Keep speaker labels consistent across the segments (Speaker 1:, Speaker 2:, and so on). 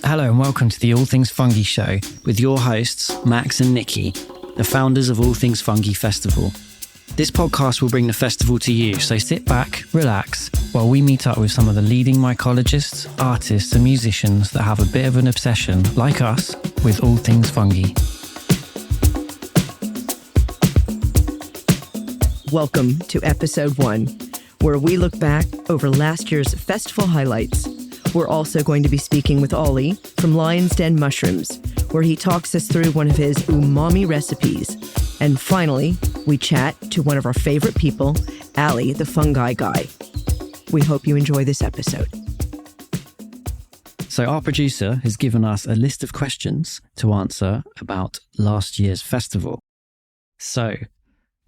Speaker 1: Hello and welcome to the All Things Fungi show with your hosts, Max and Nikki, the founders of All Things Fungi Festival. This podcast will bring the festival to you, so sit back, relax, while we meet up with some of the leading mycologists, artists and musicians that have a bit of an obsession, like us, with all things fungi.
Speaker 2: Welcome to episode 1, where we look back over last year's festival highlights. We're also going to be speaking with Ali from Lion's Den Mushrooms, where he talks us through one of his umami recipes. And finally, we chat to one of our favorite people, Ali The FUNgi Guy. We hope you enjoy this episode.
Speaker 1: So our producer has given us a list of questions to answer about last year's festival. So,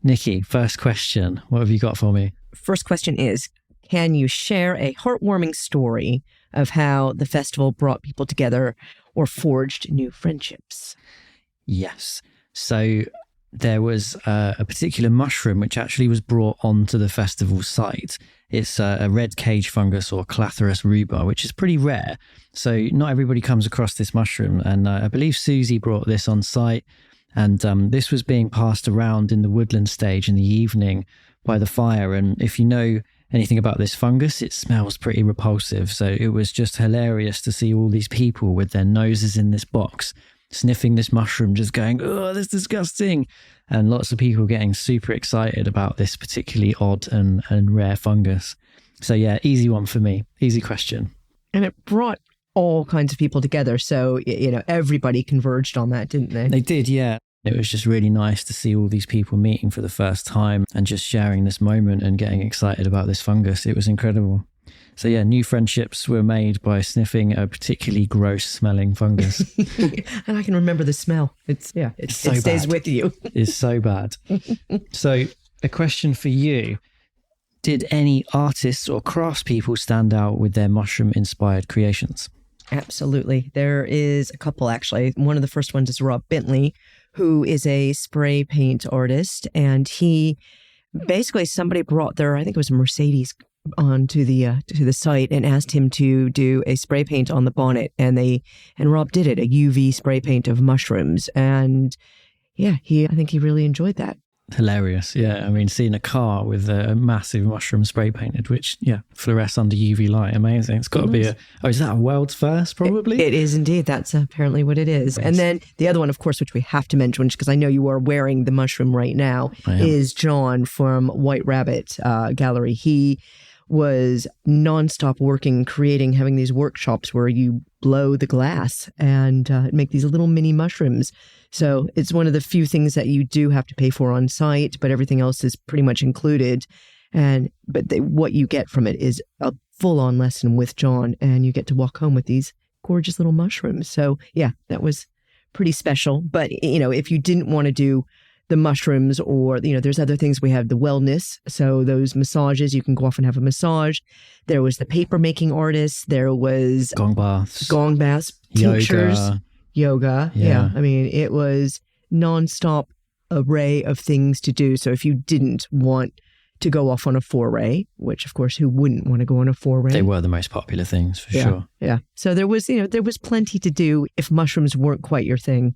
Speaker 1: Nikki, first question, what have you got for me?
Speaker 2: First question is, can you share a heartwarming story of how the festival brought people together or forged new friendships?
Speaker 1: Yes. So there was a particular mushroom which actually was brought onto the festival site. It's a red cage fungus or Clathrus ruber, which is pretty rare. So not everybody comes across this mushroom. And I believe Susie brought this on site. And this was being passed around in the woodland stage in the evening by the fire. And if you know anything about this fungus, it smells pretty repulsive. So it was just hilarious to see all these people with their noses in this box, sniffing this mushroom, just going, oh, that's disgusting. And lots of people getting super excited about this particularly odd and rare fungus. So yeah, easy one for me. Easy question.
Speaker 2: And it brought all kinds of people together. So, everybody converged on that, didn't they?
Speaker 1: They did, yeah. It was just really nice to see all these people meeting for the first time and just sharing this moment and getting excited about this fungus. It was incredible. So yeah, new friendships were made by sniffing a particularly gross smelling fungus.
Speaker 2: And I can remember the smell. It stays
Speaker 1: bad.
Speaker 2: With you.
Speaker 1: It's so bad. So a question for you. Did any artists or craftspeople stand out with their mushroom-inspired creations?
Speaker 2: Absolutely. There is a couple, actually. One of the first ones is Rob Bentley, who is a spray paint artist. And he basically, somebody brought their, I think it was a Mercedes, onto the site and asked him to do a spray paint on the bonnet. And Rob did it, a UV spray paint of mushrooms. And yeah, I think he really enjoyed that.
Speaker 1: Hilarious. Yeah. I mean, seeing a car with a massive mushroom spray painted, which, fluoresce under UV light. Amazing. It's got to be is that a world's first, probably?
Speaker 2: It is indeed. That's apparently what it is. Yes. And then the other one, of course, which we have to mention, because I know you are wearing the mushroom right now, is John from White Rabbit Gallery. He was nonstop working, creating, having these workshops where you blow the glass and make these little mini mushrooms. So it's one of the few things that you do have to pay for on site, but everything else is pretty much included. But what you get from it is a full-on lesson with John, and you get to walk home with these gorgeous little mushrooms. So yeah, that was pretty special. But if you didn't want to do the mushrooms, or there's other things. We have the wellness, so those massages, you can go off and have a massage. There was the paper making artists. There was
Speaker 1: gong baths,
Speaker 2: tinctures, yoga. Yeah, I mean, it was nonstop array of things to do. So if you didn't want to go off on a foray, which of course, who wouldn't want to go on a foray?
Speaker 1: They were the most popular things for sure.
Speaker 2: Yeah. So there was plenty to do if mushrooms weren't quite your thing.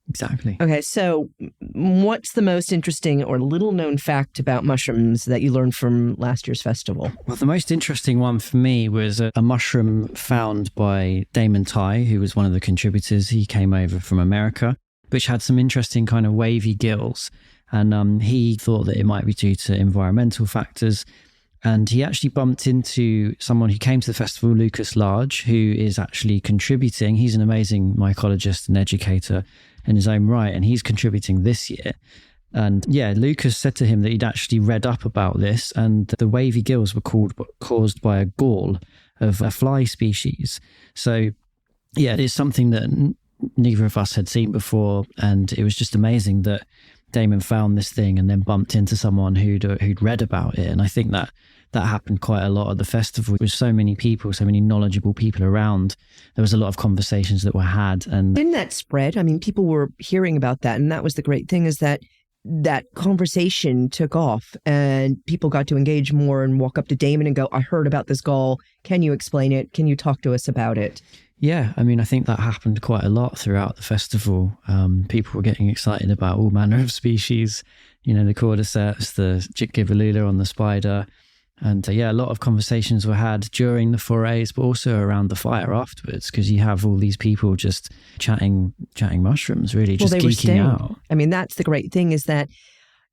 Speaker 1: Exactly.
Speaker 2: Okay, so what's the most interesting or little known fact about mushrooms that you learned from last year's festival?
Speaker 1: Well, the most interesting one for me was a mushroom found by Damon Tai, who was one of the contributors. He came over from America, which had some interesting kind of wavy gills. And he thought that it might be due to environmental factors. And he actually bumped into someone who came to the festival, Lucas Large, who is actually contributing. He's an amazing mycologist and educator in his own right, and he's contributing this year. And yeah, Lucas said to him that he'd actually read up about this, and the wavy gills were caused by a gall of a fly species. So yeah, it's something that neither of us had seen before, and it was just amazing that Damon found this thing and then bumped into someone who'd read about it. And I think that happened quite a lot at the festival. With so many people, so many knowledgeable people around, there was a lot of conversations that were had. And
Speaker 2: didn't that spread? I mean, people were hearing about that. And that was the great thing, is that that conversation took off and people got to engage more and walk up to Damon and go, I heard about this gall. Can you explain it? Can you talk to us about it?
Speaker 1: Yeah, I mean, I think that happened quite a lot throughout the festival. People were getting excited about all manner of species, the cordyceps, the Gibbelula on the spider. And a lot of conversations were had during the forays, but also around the fire afterwards, because you have all these people just chatting mushrooms, really, just geeking out.
Speaker 2: I mean, that's the great thing is that,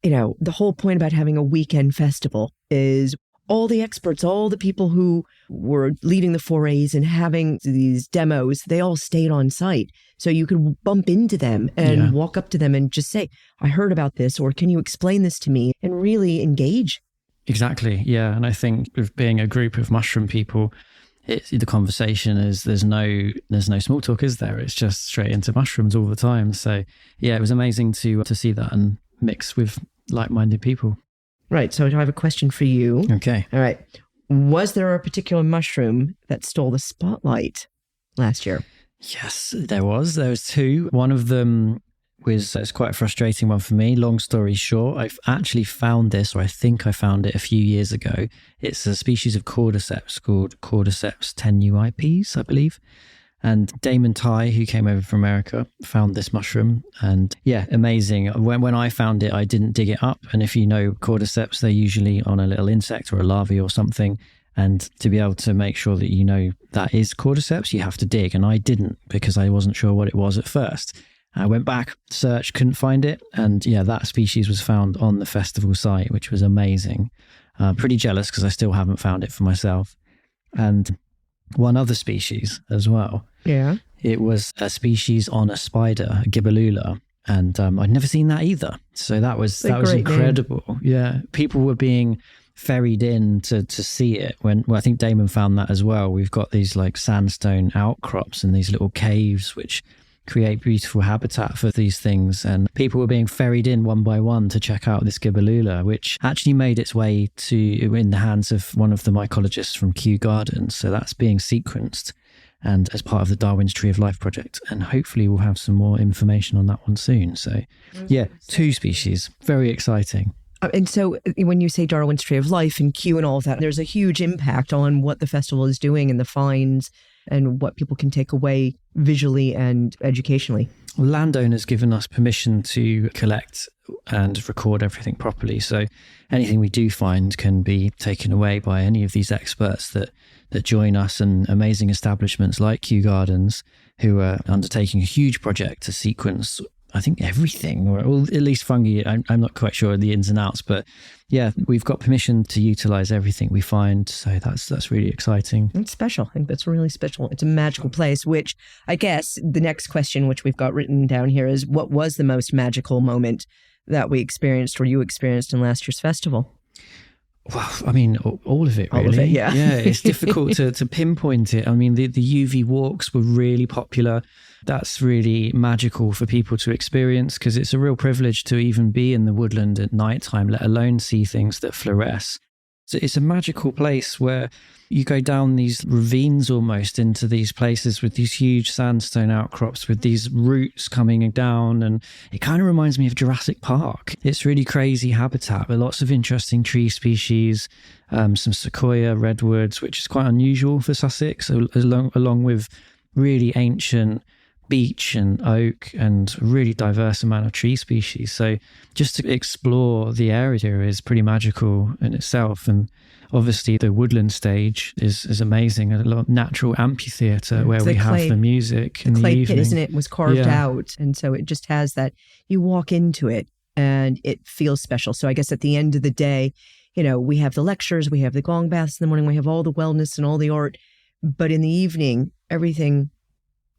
Speaker 2: the whole point about having a weekend festival is all the experts, all the people who were leading the forays and having these demos, they all stayed on site. So you could bump into them and walk up to them and just say, I heard about this, or can you explain this to me, and really engage.
Speaker 1: Exactly. Yeah. And I think with being a group of mushroom people, the conversation is there's no small talk, is there? It's just straight into mushrooms all the time. So yeah, it was amazing to see that and mix with like-minded people.
Speaker 2: Right. So I have a question for you.
Speaker 1: Okay.
Speaker 2: All right. Was there a particular mushroom that stole the spotlight last year?
Speaker 1: Yes, there was. There was two. One of them it's quite a frustrating one for me. Long story short, I've actually found this, or I think I found it a few years ago. It's a species of cordyceps called Cordyceps tenuipes, I believe. And Damon Ty, who came over from America, found this mushroom. And yeah, amazing. When I found it, I didn't dig it up. And if you know cordyceps, they're usually on a little insect or a larvae or something. And to be able to make sure that that is cordyceps, you have to dig. And I didn't, because I wasn't sure what it was at first. I went back, searched, couldn't find it. And yeah, that species was found on the festival site, which was amazing. Pretty jealous because I still haven't found it for myself. And one other species as well.
Speaker 2: Yeah.
Speaker 1: It was a species on a spider, a Gibbelula. And I'd never seen that either. So that was incredible. Name. Yeah. People were being ferried in to see it. I think Damon found that as well. We've got these sandstone outcrops and these little caves, which create beautiful habitat for these things, and people were being ferried in one by one to check out this Gibbelula, which actually made its way in the hands of one of the mycologists from Kew Gardens. So that's being sequenced and as part of the Darwin's Tree of Life project, and hopefully we'll have some more information on that one soon. So yeah, two species, very exciting.
Speaker 2: And so when you say Darwin's Tree of Life and Kew and all of that, there's a huge impact on what the festival is doing and the finds and what people can take away visually and educationally.
Speaker 1: Landowners given us permission to collect and record everything properly. So anything we do find can be taken away by any of these experts that join us, and amazing establishments like Kew Gardens, who are undertaking a huge project to sequence, I think, everything, or at least fungi. I'm not quite sure the ins and outs, but yeah, we've got permission to utilize everything we find. So that's really exciting.
Speaker 2: It's special. I think that's really special. It's a magical place, which I guess the next question, which we've got written down here, is what was the most magical moment that we experienced or you experienced in last year's festival?
Speaker 1: Well, I mean, all of it, really.
Speaker 2: All of it, yeah.
Speaker 1: Yeah, it's difficult to pinpoint it. I mean, the UV walks were really popular. That's really magical for people to experience, because it's a real privilege to even be in the woodland at nighttime, let alone see things that fluoresce. So it's a magical place where you go down these ravines almost into these places with these huge sandstone outcrops with these roots coming down, and it kind of reminds me of Jurassic Park. It's really crazy habitat with lots of interesting tree species, some sequoia, redwoods, which is quite unusual for Sussex, along with really ancient beech and oak and a really diverse amount of tree species. So just to explore the area is pretty magical in itself. And obviously the woodland stage is amazing. A lot of natural amphitheatre where we have the music in the
Speaker 2: clay
Speaker 1: evening.
Speaker 2: Pit, isn't it, was carved out. And so it just has that, you walk into it and it feels special. So I guess at the end of the day, we have the lectures, we have the gong baths in the morning, we have all the wellness and all the art. But in the evening, everything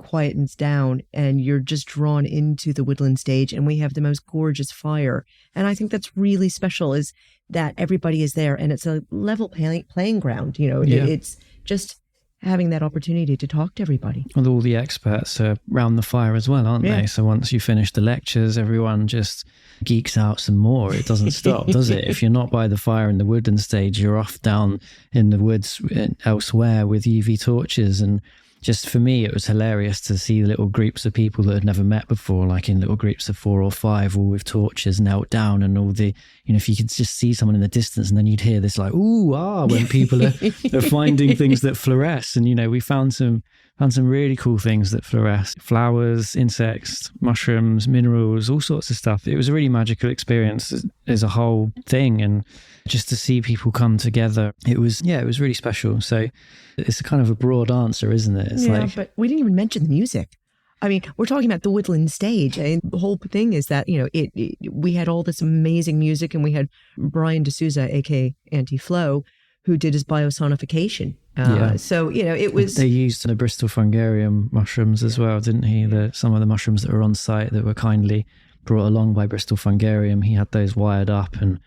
Speaker 2: quietens down and you're just drawn into the woodland stage, and we have the most gorgeous fire. And I think that's really special, is that everybody is there and it's a level playing ground. It's just having that opportunity to talk to everybody.
Speaker 1: And all the experts are around the fire as well, aren't they? So once you finish the lectures, everyone just geeks out some more. It doesn't stop, does it? If you're not by the fire in the woodland stage, you're off down in the woods elsewhere with UV torches, and just for me, it was hilarious to see little groups of people that had never met before, like in little groups of 4 or 5, all with torches knelt down, and all the, if you could just see someone in the distance, and then you'd hear this like, ooh, ah, when people are finding things that fluoresce. And, we found some really cool things that fluoresce: flowers, insects, mushrooms, minerals, all sorts of stuff. It was a really magical experience as a whole thing. And just to see people come together, it was really special. So it's a kind of a broad answer, isn't it? It's
Speaker 2: but we didn't even mention the music. I mean, we're talking about the Woodland Stage, and the whole thing is that, we had all this amazing music, and we had Brian D'Souza, aka Auntie Flo, who did his biosonification. So, it was...
Speaker 1: They used the Bristol fungarium mushrooms as well, didn't he? Some of the mushrooms that were on site that were kindly brought along by Bristol fungarium, he had those wired up, and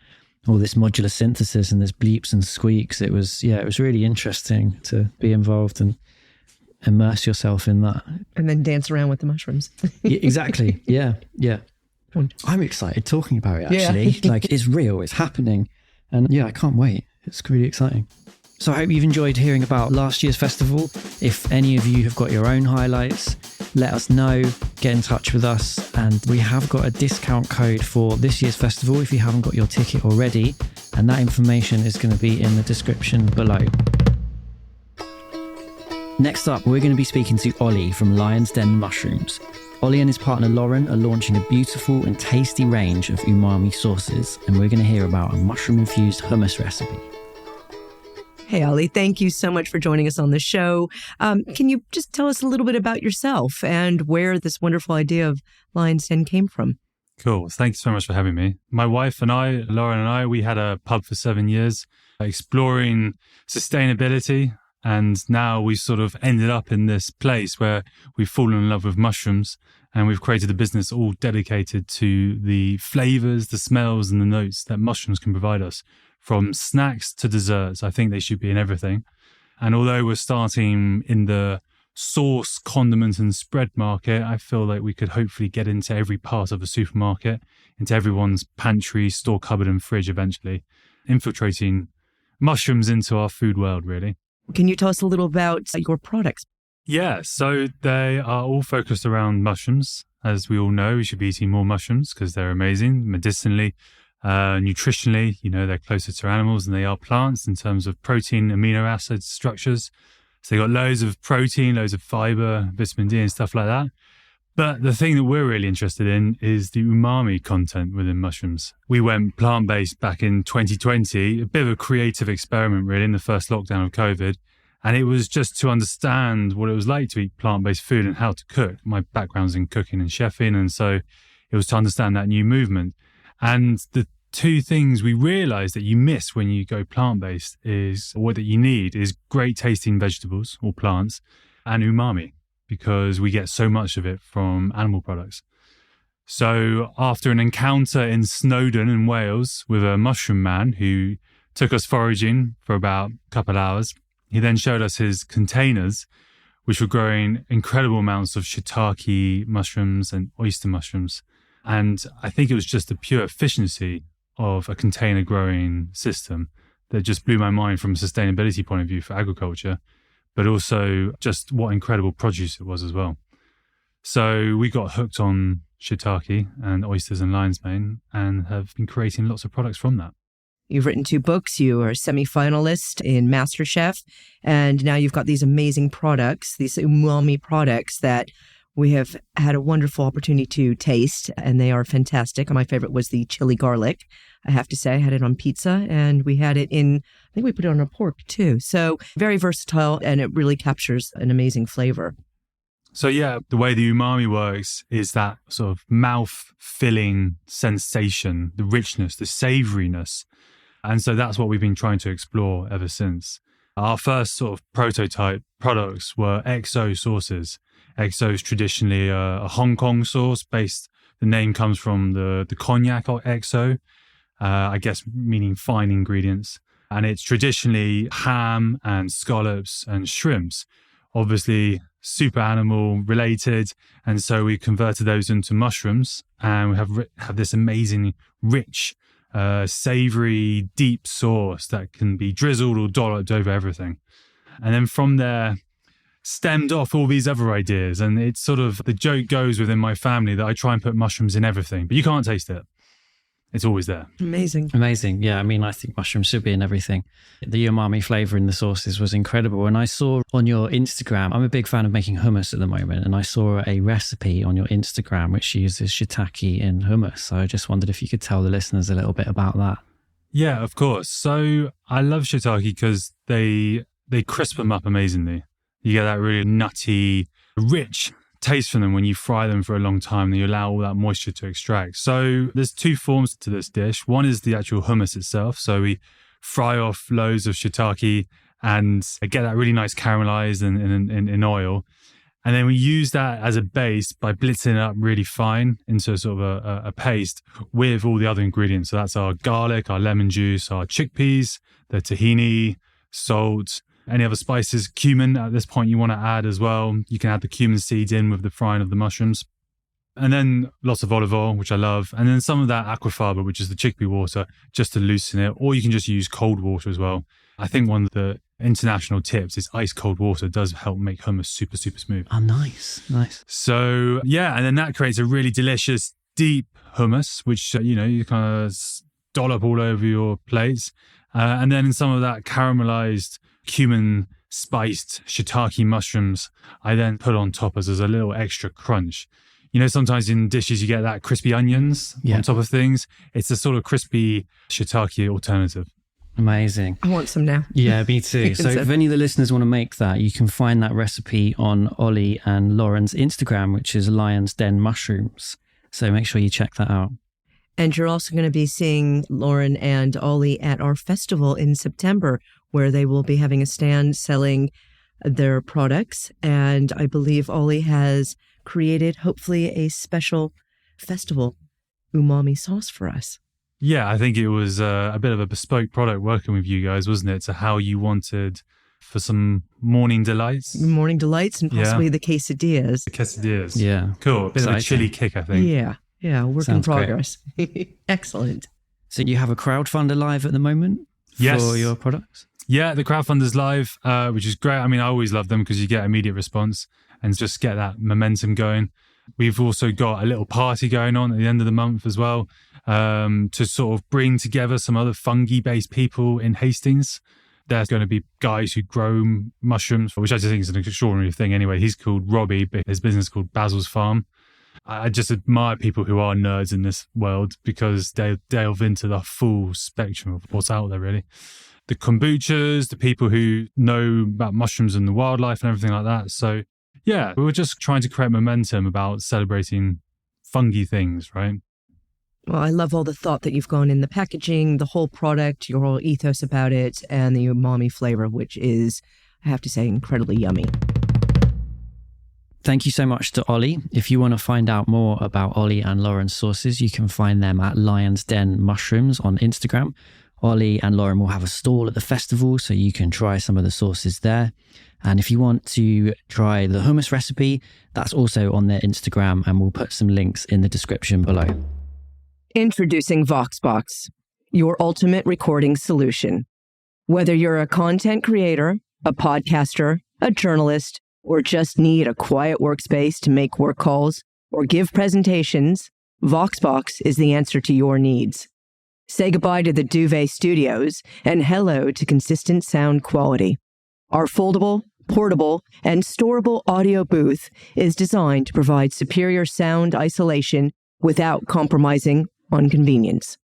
Speaker 1: all this modular synthesis and this bleeps and squeaks. It was really interesting to be involved and immerse yourself in that.
Speaker 2: And then dance around with the mushrooms.
Speaker 1: Yeah, exactly. Yeah. I'm excited talking about it, actually. Yeah. Like, it's real, it's happening. And I can't wait. It's really exciting. So I hope you've enjoyed hearing about last year's festival. If any of you have got your own highlights, let us know, get in touch with us. And we have got a discount code for this year's festival if you haven't got your ticket already. And that information is going to be in the description below. Next up, we're going to be speaking to Ollie from Lion's Den Mushrooms. Ollie and his partner Lauren are launching a beautiful and tasty range of umami sauces, and we're going to hear about a mushroom-infused hummus recipe.
Speaker 2: Hey, Ollie, thank you so much for joining us on the show. Can you just tell us a little bit about yourself and where this wonderful idea of Lion's Den came from?
Speaker 3: Cool. Thanks so much for having me. My wife and I, Lauren and I, we had a pub for 7 years exploring sustainability. And now we sort of ended up in this place where we've fallen in love with mushrooms, and we've created a business all dedicated to the flavors, the smells, and the notes that mushrooms can provide us. From snacks to desserts, I think they should be in everything. And although we're starting in the sauce, condiment, and spread market, I feel like we could hopefully get into every part of a supermarket, into everyone's pantry, store cupboard, and fridge eventually, infiltrating mushrooms into our food world, really.
Speaker 2: Can you tell us a little about your products?
Speaker 3: Yeah, so they are all focused around mushrooms. As we all know, we should be eating more mushrooms because they're amazing medicinally, nutritionally. They're closer to animals than they are plants in terms of protein, amino acid structures. So they got loads of protein, loads of fiber, vitamin D and stuff like that. But the thing that we're really interested in is the umami content within mushrooms. We went plant-based back in 2020, a bit of a creative experiment really in the first lockdown of COVID. And it was just to understand what it was like to eat plant-based food and how to cook. My background's in cooking and chefing, and so it was to understand that new movement. And the two things we realized that you miss when you go plant-based is, or what that you need is great tasting vegetables or plants and umami, because we get so much of it from animal products. So after an encounter in Snowdon in Wales with a mushroom man who took us foraging for about a couple hours, he then showed us his containers, which were growing incredible amounts of shiitake mushrooms and oyster mushrooms. And I think it was just the pure efficiency of a container growing system that just blew my mind from a sustainability point of view for agriculture, but also just what incredible produce it was as well. So we got hooked on shiitake and oysters and lion's mane and have been creating lots of products from that.
Speaker 2: You've written 2 books, you are a semi-finalist in MasterChef, and now you've got these amazing products, these umami products that we have had a wonderful opportunity to taste, and they are fantastic. My favorite was the chili garlic. I have to say, I had it on pizza, and we had it in, I think we put it on our pork too. So very versatile, and it really captures an amazing flavor.
Speaker 3: So yeah, the way the umami works is that sort of mouth-filling sensation, the richness, the savouriness. And so that's what we've been trying to explore ever since. Our first sort of prototype products were XO sauces. XO is traditionally a Hong Kong sauce based, the name comes from the cognac or XO, I guess meaning fine ingredients. And it's traditionally ham and scallops and shrimps, obviously super animal related. And so we converted those into mushrooms, and we have this amazing, rich, savory, deep sauce that can be drizzled or dolloped over everything. And then from there, stemmed off all these other ideas. And it's sort of, the joke goes within my family that I try and put mushrooms in everything, but you can't taste it. It's always there.
Speaker 2: Amazing.
Speaker 1: Amazing. Yeah, I mean, I think mushrooms should be in everything. The umami flavor in the sauces was incredible. And I saw on your Instagram, I'm a big fan of making hummus at the moment, and I saw a recipe on your Instagram which uses shiitake in hummus. So I just wondered if you could tell the listeners a little bit about that.
Speaker 3: Yeah, of course. So I love shiitake because they crisp them up amazingly. You get that really nutty, rich taste from them when you fry them for a long time and you allow all that moisture to extract. So there's two forms to this dish. One is the actual hummus itself. So we fry off loads of shiitake and get that really nice caramelized in oil. And then we use that as a base by blitzing it up really fine into sort of a paste with all the other ingredients. So that's our garlic, our lemon juice, our chickpeas, the tahini, salt, any other spices. Cumin at this point you want to add as well. You can add the cumin seeds in with the frying of the mushrooms. And then lots of olive oil, which I love. And then some of that aquafaba, which is the chickpea water, just to loosen it. Or you can just use cold water as well. I think one of the international tips is ice cold water does help make hummus super, super smooth.
Speaker 1: Oh, nice.
Speaker 3: So, yeah, and then that creates a really delicious, deep hummus, which, you kind of dollop all over your plates. And then some of that caramelized cumin spiced shiitake mushrooms I then put on top as a little extra crunch. Sometimes in dishes you get that crispy onions on top of things. It's a sort of crispy shiitake alternative.
Speaker 1: Amazing.
Speaker 2: I want some now.
Speaker 1: Yeah, me too. So if any of the listeners want to make that, you can find that recipe on Ollie and Lauren's Instagram, which is Lion's Den Mushrooms. So make sure you check that out.
Speaker 2: And you're also going to be seeing Lauren and Ollie at our festival in September, where they will be having a stand selling their products. And I believe Ollie has created, hopefully, a special festival umami sauce for us.
Speaker 3: Yeah, I think it was a bit of a bespoke product working with you guys, wasn't it? To how you wanted for some morning delights.
Speaker 2: Morning delights and possibly the quesadillas.
Speaker 3: The quesadillas.
Speaker 1: Yeah.
Speaker 3: Cool. A bit of a chili kick, I think.
Speaker 2: Yeah, work in progress. Excellent.
Speaker 1: So you have a crowdfunder live at the moment for your products?
Speaker 3: Yeah, the crowdfunder's live, which is great. I mean, I always love them because you get immediate response and just get that momentum going. We've also got a little party going on at the end of the month as well, to sort of bring together some other fungi-based people in Hastings. There's going to be guys who grow mushrooms, which I just think is an extraordinary thing anyway. He's called Robbie, but his business is called Basil's Farm. I just admire people who are nerds in this world because they delve into the full spectrum of what's out there, really. The kombuchas, the people who know about mushrooms and the wildlife and everything like that. So, yeah, we were just trying to create momentum about celebrating fungi things, right?
Speaker 2: Well, I love all the thought that you've gone in the packaging, the whole product, your whole ethos about it, and the umami flavor, which is, I have to say, incredibly yummy.
Speaker 1: Thank you so much to Ollie. If you want to find out more about Ollie and Lauren's sauces, you can find them at Lion's Den Mushrooms on Instagram. Ollie and Lauren will have a stall at the festival, so you can try some of the sauces there. And if you want to try the hummus recipe, that's also on their Instagram, and we'll put some links in the description below.
Speaker 2: Introducing VoxBox, your ultimate recording solution. Whether you're a content creator, a podcaster, a journalist, or just need a quiet workspace to make work calls or give presentations, VoxBox is the answer to your needs. Say goodbye to the duvet studios and hello to consistent sound quality. Our foldable, portable, and storable audio booth is designed to provide superior sound isolation without compromising on convenience.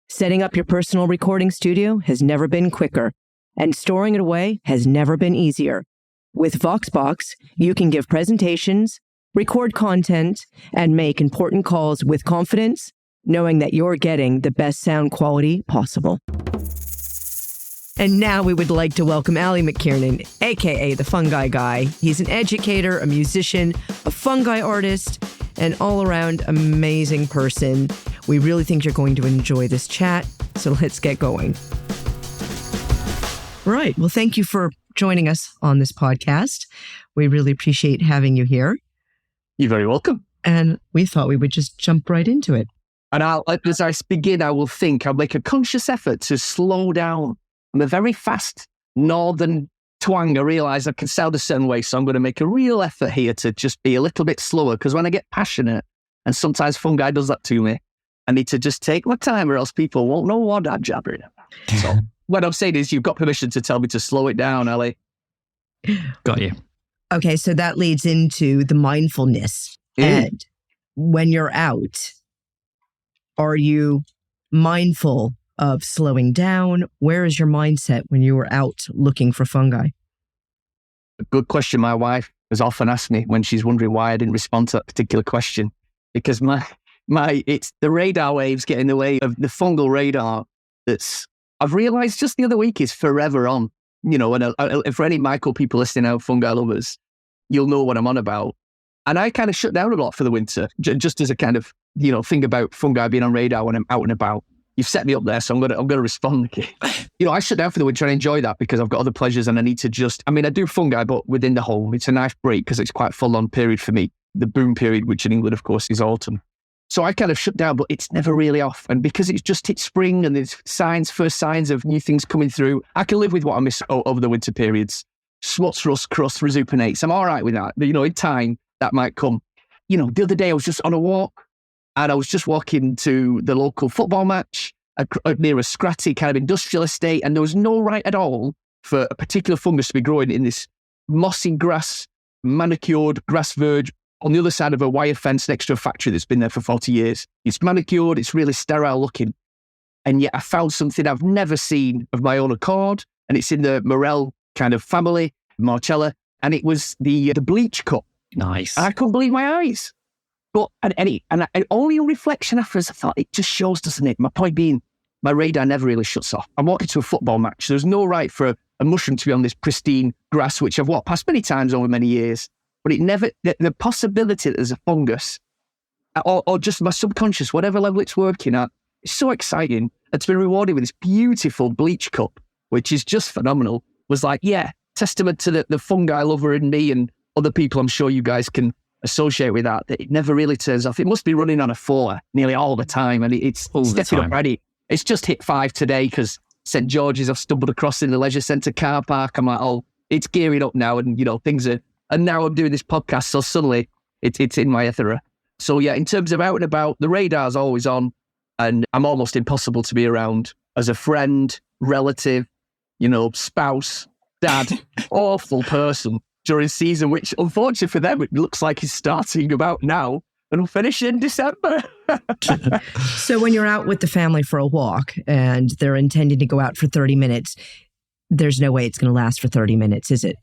Speaker 2: Setting up your personal recording studio has never been quicker, and storing it away has never been easier. With VoxBox, you can give presentations, record content, and make important calls with confidence, knowing that you're getting the best sound quality possible. And now we would like to welcome Ali McKiernan, aka The Fungi Guy. He's an educator, a musician, a fungi artist, an all-around amazing person. We really think you're going to enjoy this chat, so let's get going. Right. Well, thank you for joining us on this podcast. We really appreciate having you here.
Speaker 4: You're very welcome.
Speaker 2: And we thought we would just jump right into it.
Speaker 4: And as I begin, I'll make a conscious effort to slow down. I'm a very fast northern twang, I realise I can sound a certain way, so I'm going to make a real effort here to just be a little bit slower, because when I get passionate, and sometimes fungi does that to me, I need to just take my time or else people won't know what I'm jabbering about. So what I'm saying is you've got permission to tell me to slow it down, Ali.
Speaker 1: Got you.
Speaker 2: Okay, so that leads into the mindfulness. And when you're out, are you mindful of slowing down? Where is your mindset when you are out looking for fungi?
Speaker 4: A good question. My wife has often asked me when she's wondering why I didn't respond to that particular question, because it's the radar waves get in the way of the fungal radar I've realized just the other week is forever on. You know, and for any myco people listening out, fungi lovers, you'll know what I'm on about. And I kind of shut down a lot for the winter, just as a kind of, thing about fungi being on radar when I'm out and about. You've set me up there, so I'm gonna respond, Nikki. I shut down for the winter and I enjoy that because I've got other pleasures and I need to I do fungi, but within the home. It's a nice break because it's quite a full-on period for me. The boom period, which in England, of course, is autumn. So I kind of shut down, but it's never really off. And because it's just hit spring and there's first signs of new things coming through, I can live with what I miss over the winter periods. Smuts, rust, crust, resupinates. I'm all right with that. But, in time, that might come. The other day I was just on a walk and I was just walking to the local football match near a scratty kind of industrial estate, and there was no right at all for a particular fungus to be growing in this mossy grass, manicured grass verge on the other side of a wire fence next to a factory that's been there for 40 years. It's manicured, it's really sterile looking. And yet I found something I've never seen of my own accord, and it's in the morel kind of family, Marcella, and it was the bleach cup.
Speaker 1: Nice.
Speaker 4: I couldn't believe my eyes. But only on reflection afterwards, I thought it just shows, doesn't it? My point being, my radar never really shuts off. I'm walking to a football match. There's no right for a mushroom to be on this pristine grass, which I've walked past many times over many years. But it never, the possibility that there's a fungus or just my subconscious, whatever level it's working at, it's so exciting. And to be rewarded with this beautiful bleach cup, which is just phenomenal, was like, testament to the fungi lover in me and other people I'm sure you guys can associate with that it never really turns off. It must be running on a 4 nearly all the time, and it's stepping up ready. It's just hit 5 today because St. George's I've stumbled across in the leisure centre car park. I'm like, it's gearing up now, and things are, and now I'm doing this podcast, so suddenly it's in my ethera. So in terms of out and about, the radar's always on, and I'm almost impossible to be around as a friend, relative, spouse, dad, awful person during season, which unfortunately for them, it looks like is starting about now and will finish in December.
Speaker 2: So when you're out with the family for a walk and they're intending to go out for 30 minutes, there's no way it's going to last for 30 minutes, is it?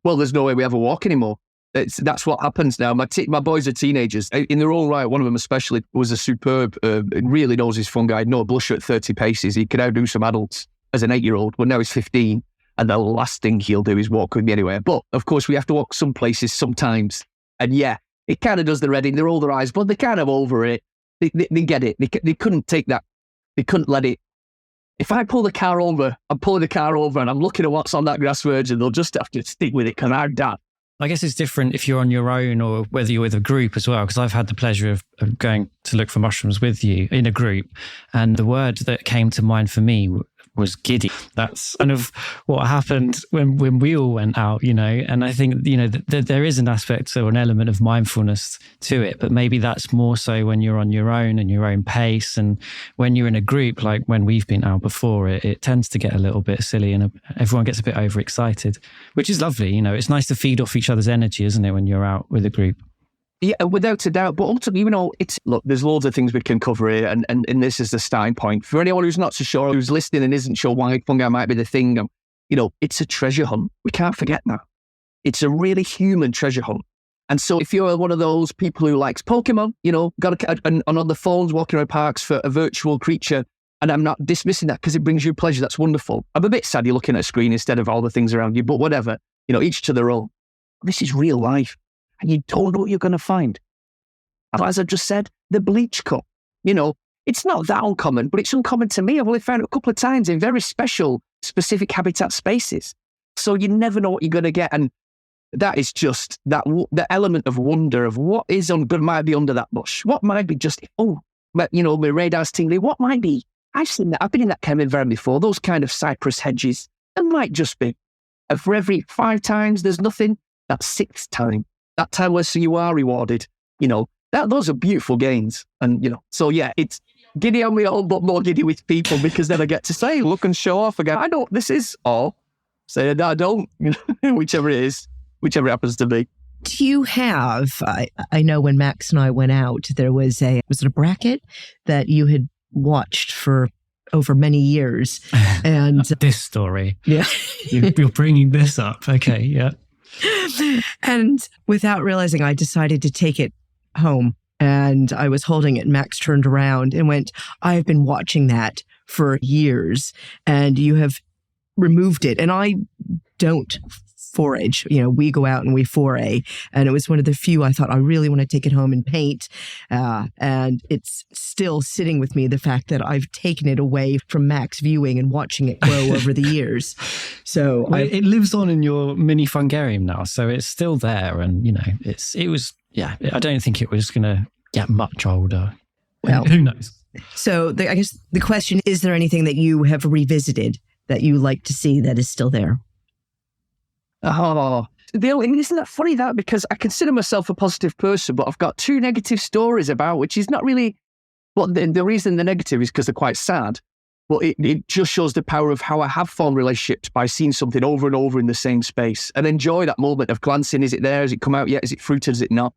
Speaker 4: Well, there's no way we have a walk anymore. That's what happens now. My boys are teenagers. In their own right, one of them especially was a superb, really knows his fungi, no blusher at 30 paces. He could outdo some adults as an 8-year-old. Well, now he's 15. And the last thing he'll do is walk with me anywhere. But, of course, we have to walk some places sometimes. And, it kind of does the reading. They roll their eyes, but they're kind of over it. They get it. They couldn't take that. They couldn't let it. If I pull the car over, I'm pulling the car over and I'm looking at what's on that grass verge, and they'll just have to stick with it because I'm dad.
Speaker 1: I guess it's different if you're on your own or whether you're with a group as well, because I've had the pleasure of going to look for mushrooms with you in a group. And the word that came to mind for me was giddy. That's kind of what happened when we all went out, and I think, there is an aspect or an element of mindfulness to it, but maybe that's more so when you're on your own and your own pace. And when you're in a group, like when we've been out before, it tends to get a little bit silly and everyone gets a bit overexcited, which is lovely. It's nice to feed off each other's energy, isn't it, when you're out with a group?
Speaker 4: Yeah, without a doubt. But ultimately, look, there's loads of things we can cover here, and this is the starting point. For anyone who's not so sure, who's listening and isn't sure why fungi might be the thing, it's a treasure hunt. We can't forget that. It's a really human treasure hunt. And so if you're one of those people who likes Pokemon, and on the phones walking around parks for a virtual creature, and I'm not dismissing that because it brings you pleasure, that's wonderful. I'm a bit sad you're looking at a screen instead of all the things around you, but whatever, each to their own. This is real life. And you don't know what you're going to find. And as I just said, the bleach cup, it's not that uncommon, but it's uncommon to me. I've only found it a couple of times in very special, specific habitat spaces. So you never know what you're going to get. And that is just the element of wonder of what is might be under that bush. What might be just, my radar's tingling. What might be? I've seen that. I've been in that kind of environment before. Those kind of cypress hedges. There might just be And for every 5 times there's nothing, that's 6th time. That time where so you are rewarded, those are beautiful gains. And, so yeah, it's giddy on my own, but more giddy with people, because then I get to say, look and show off again. I know this is all. Say, no, I don't, whichever it is, whichever it happens to be.
Speaker 2: Do you have, I know when Max and I went out, there was it a bracket that you had watched for over many years? And
Speaker 1: this story.
Speaker 2: Yeah.
Speaker 1: You're bringing this up. Okay, yeah.
Speaker 2: And without realizing, I decided to take it home, and I was holding it, and Max turned around and went, I've been watching that for years, and you have removed it. And I don't forage, we go out and we foray, and it was one of the few I thought I really want to take it home and paint, and it's still sitting with me, the fact that I've taken it away from Max viewing and watching it grow over the years. So
Speaker 1: it lives on in your mini fungarium now, so it's still there, and I don't think it was going to get much older.
Speaker 2: Well,
Speaker 1: who knows? So
Speaker 2: I guess the question, is there anything that you have revisited that you like to see that is still there?
Speaker 4: Oh, isn't that funny that? Because I consider myself a positive person, but I've got 2 negative stories about, which is not really, but the reason they're negative is because they're quite sad. But it just shows the power of how I have formed relationships by seeing something over and over in the same space and enjoy that moment of glancing. Is it there? Has it come out yet? Is it fruited? Is it not?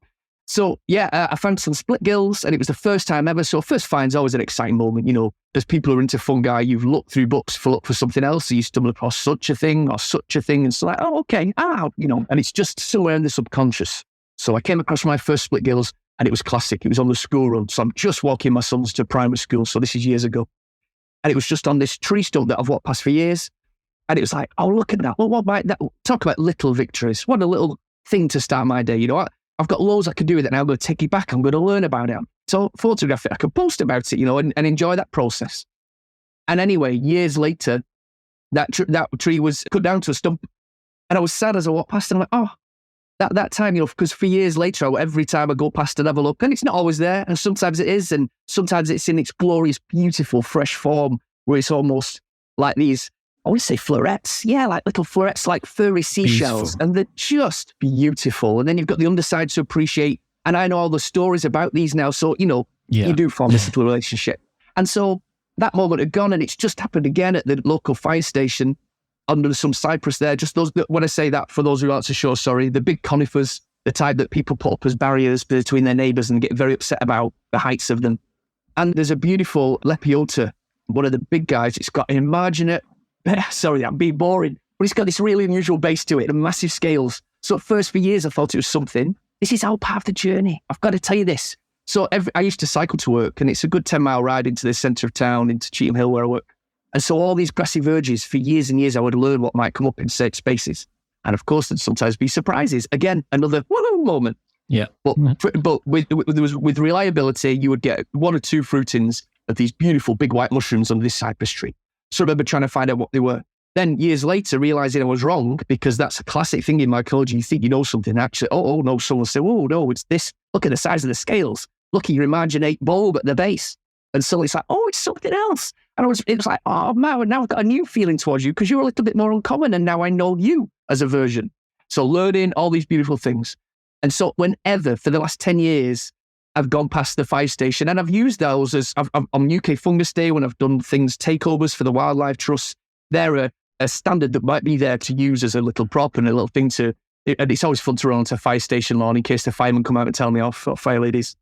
Speaker 4: So yeah, I found some split gills, and it was the first time ever. So first find's always an exciting moment. As people who are into fungi, you've looked through books for something else, so you stumble across such a thing or such a thing, and so like, oh, okay, and it's just somewhere in the subconscious. So I came across my first split gills, and it was classic. It was on the school run, so I'm just walking my sons to primary school. So this is years ago, and it was just on this tree stump that I've walked past for years, and it was like, oh, look at that. Well, what might that? Talk about little victories. What a little thing to start my day. I've got loads I can do with it now. I'm going to take it back. I'm going to learn about it. So photograph it. I can post about it, and enjoy that process. And anyway, years later, that tree was cut down to a stump. And I was sad as I walked past, and I'm like, oh, that time, because for years later, every time I go past and have a look, and it's not always there. And sometimes it is. And sometimes it's in its glorious, beautiful, fresh form, where it's almost like these, I want to say florets. Yeah, like little florets, like furry seashells. Beautiful. And they're just beautiful. And then you've got the underside to appreciate. And I know all the stories about these now. So, you do form this little relationship. And so that moment had gone, and it's just happened again at the local fire station under some cypress there. Just those, when I say that, for those who aren't so sure, sorry, the big conifers, the type that people put up as barriers between their neighbours and get very upset about the heights of them. And there's a beautiful lepiota, one of the big guys. It's got an imaginate, sorry, I'm being boring, but it's got this really unusual base to it and massive scales. So at first, for years, I thought it was something. This is all part of the journey. I've got to tell you this. So I used to cycle to work, and it's a good 10-mile ride into the centre of town, into Cheetham Hill where I work. And so all these grassy verges, for years and years, I would learn what might come up in certain spaces. And of course, there'd sometimes be surprises. Again, another woohoo moment.
Speaker 1: Yeah.
Speaker 4: But with reliability, you would get 1 or 2 fruitings of these beautiful big white mushrooms under this cypress tree. So I remember trying to find out what they were. Then years later, realizing I was wrong, because that's a classic thing in mycology. You think you know something, actually, oh no, someone will say, oh no, it's this. Look at the size of the scales. Look at your imaginate bulb at the base. And so it's like, oh, it's something else. And it was like, oh man, now I've got a new feeling towards you, because you're a little bit more uncommon, and now I know you as a version. So learning all these beautiful things. And so whenever, for the last 10 years, I've gone past the fire station, and I've used those as on UK Fungus Day, when I've done things, takeovers for the Wildlife Trust, they're a standard that might be there to use as a little prop and a little thing and it's always fun to run onto a fire station lawn in case the firemen come out and tell me off, or fire ladies.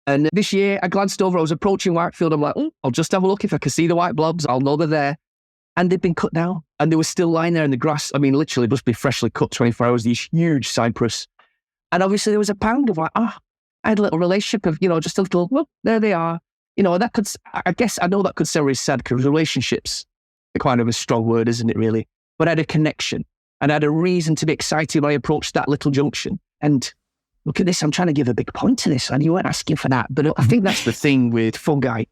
Speaker 4: And this year, I glanced over, I was approaching Whitefield, I'm like, I'll just have a look. If I can see the white blobs, I'll know they're there. And they'd been cut down, and they were still lying there in the grass. I mean, literally, it must be freshly cut 24 hours, these huge cypress. And obviously, there was a pound of like, I had a little relationship of, just a little, well, there they are. That could, I guess, I know that could sound really sad, because relationships are kind of a strong word, isn't it, really? But I had a connection, and I had a reason to be excited when I approached that little junction. And look at this, I'm trying to give a big point to this, and you weren't asking for that. But I think that's the thing with fungi,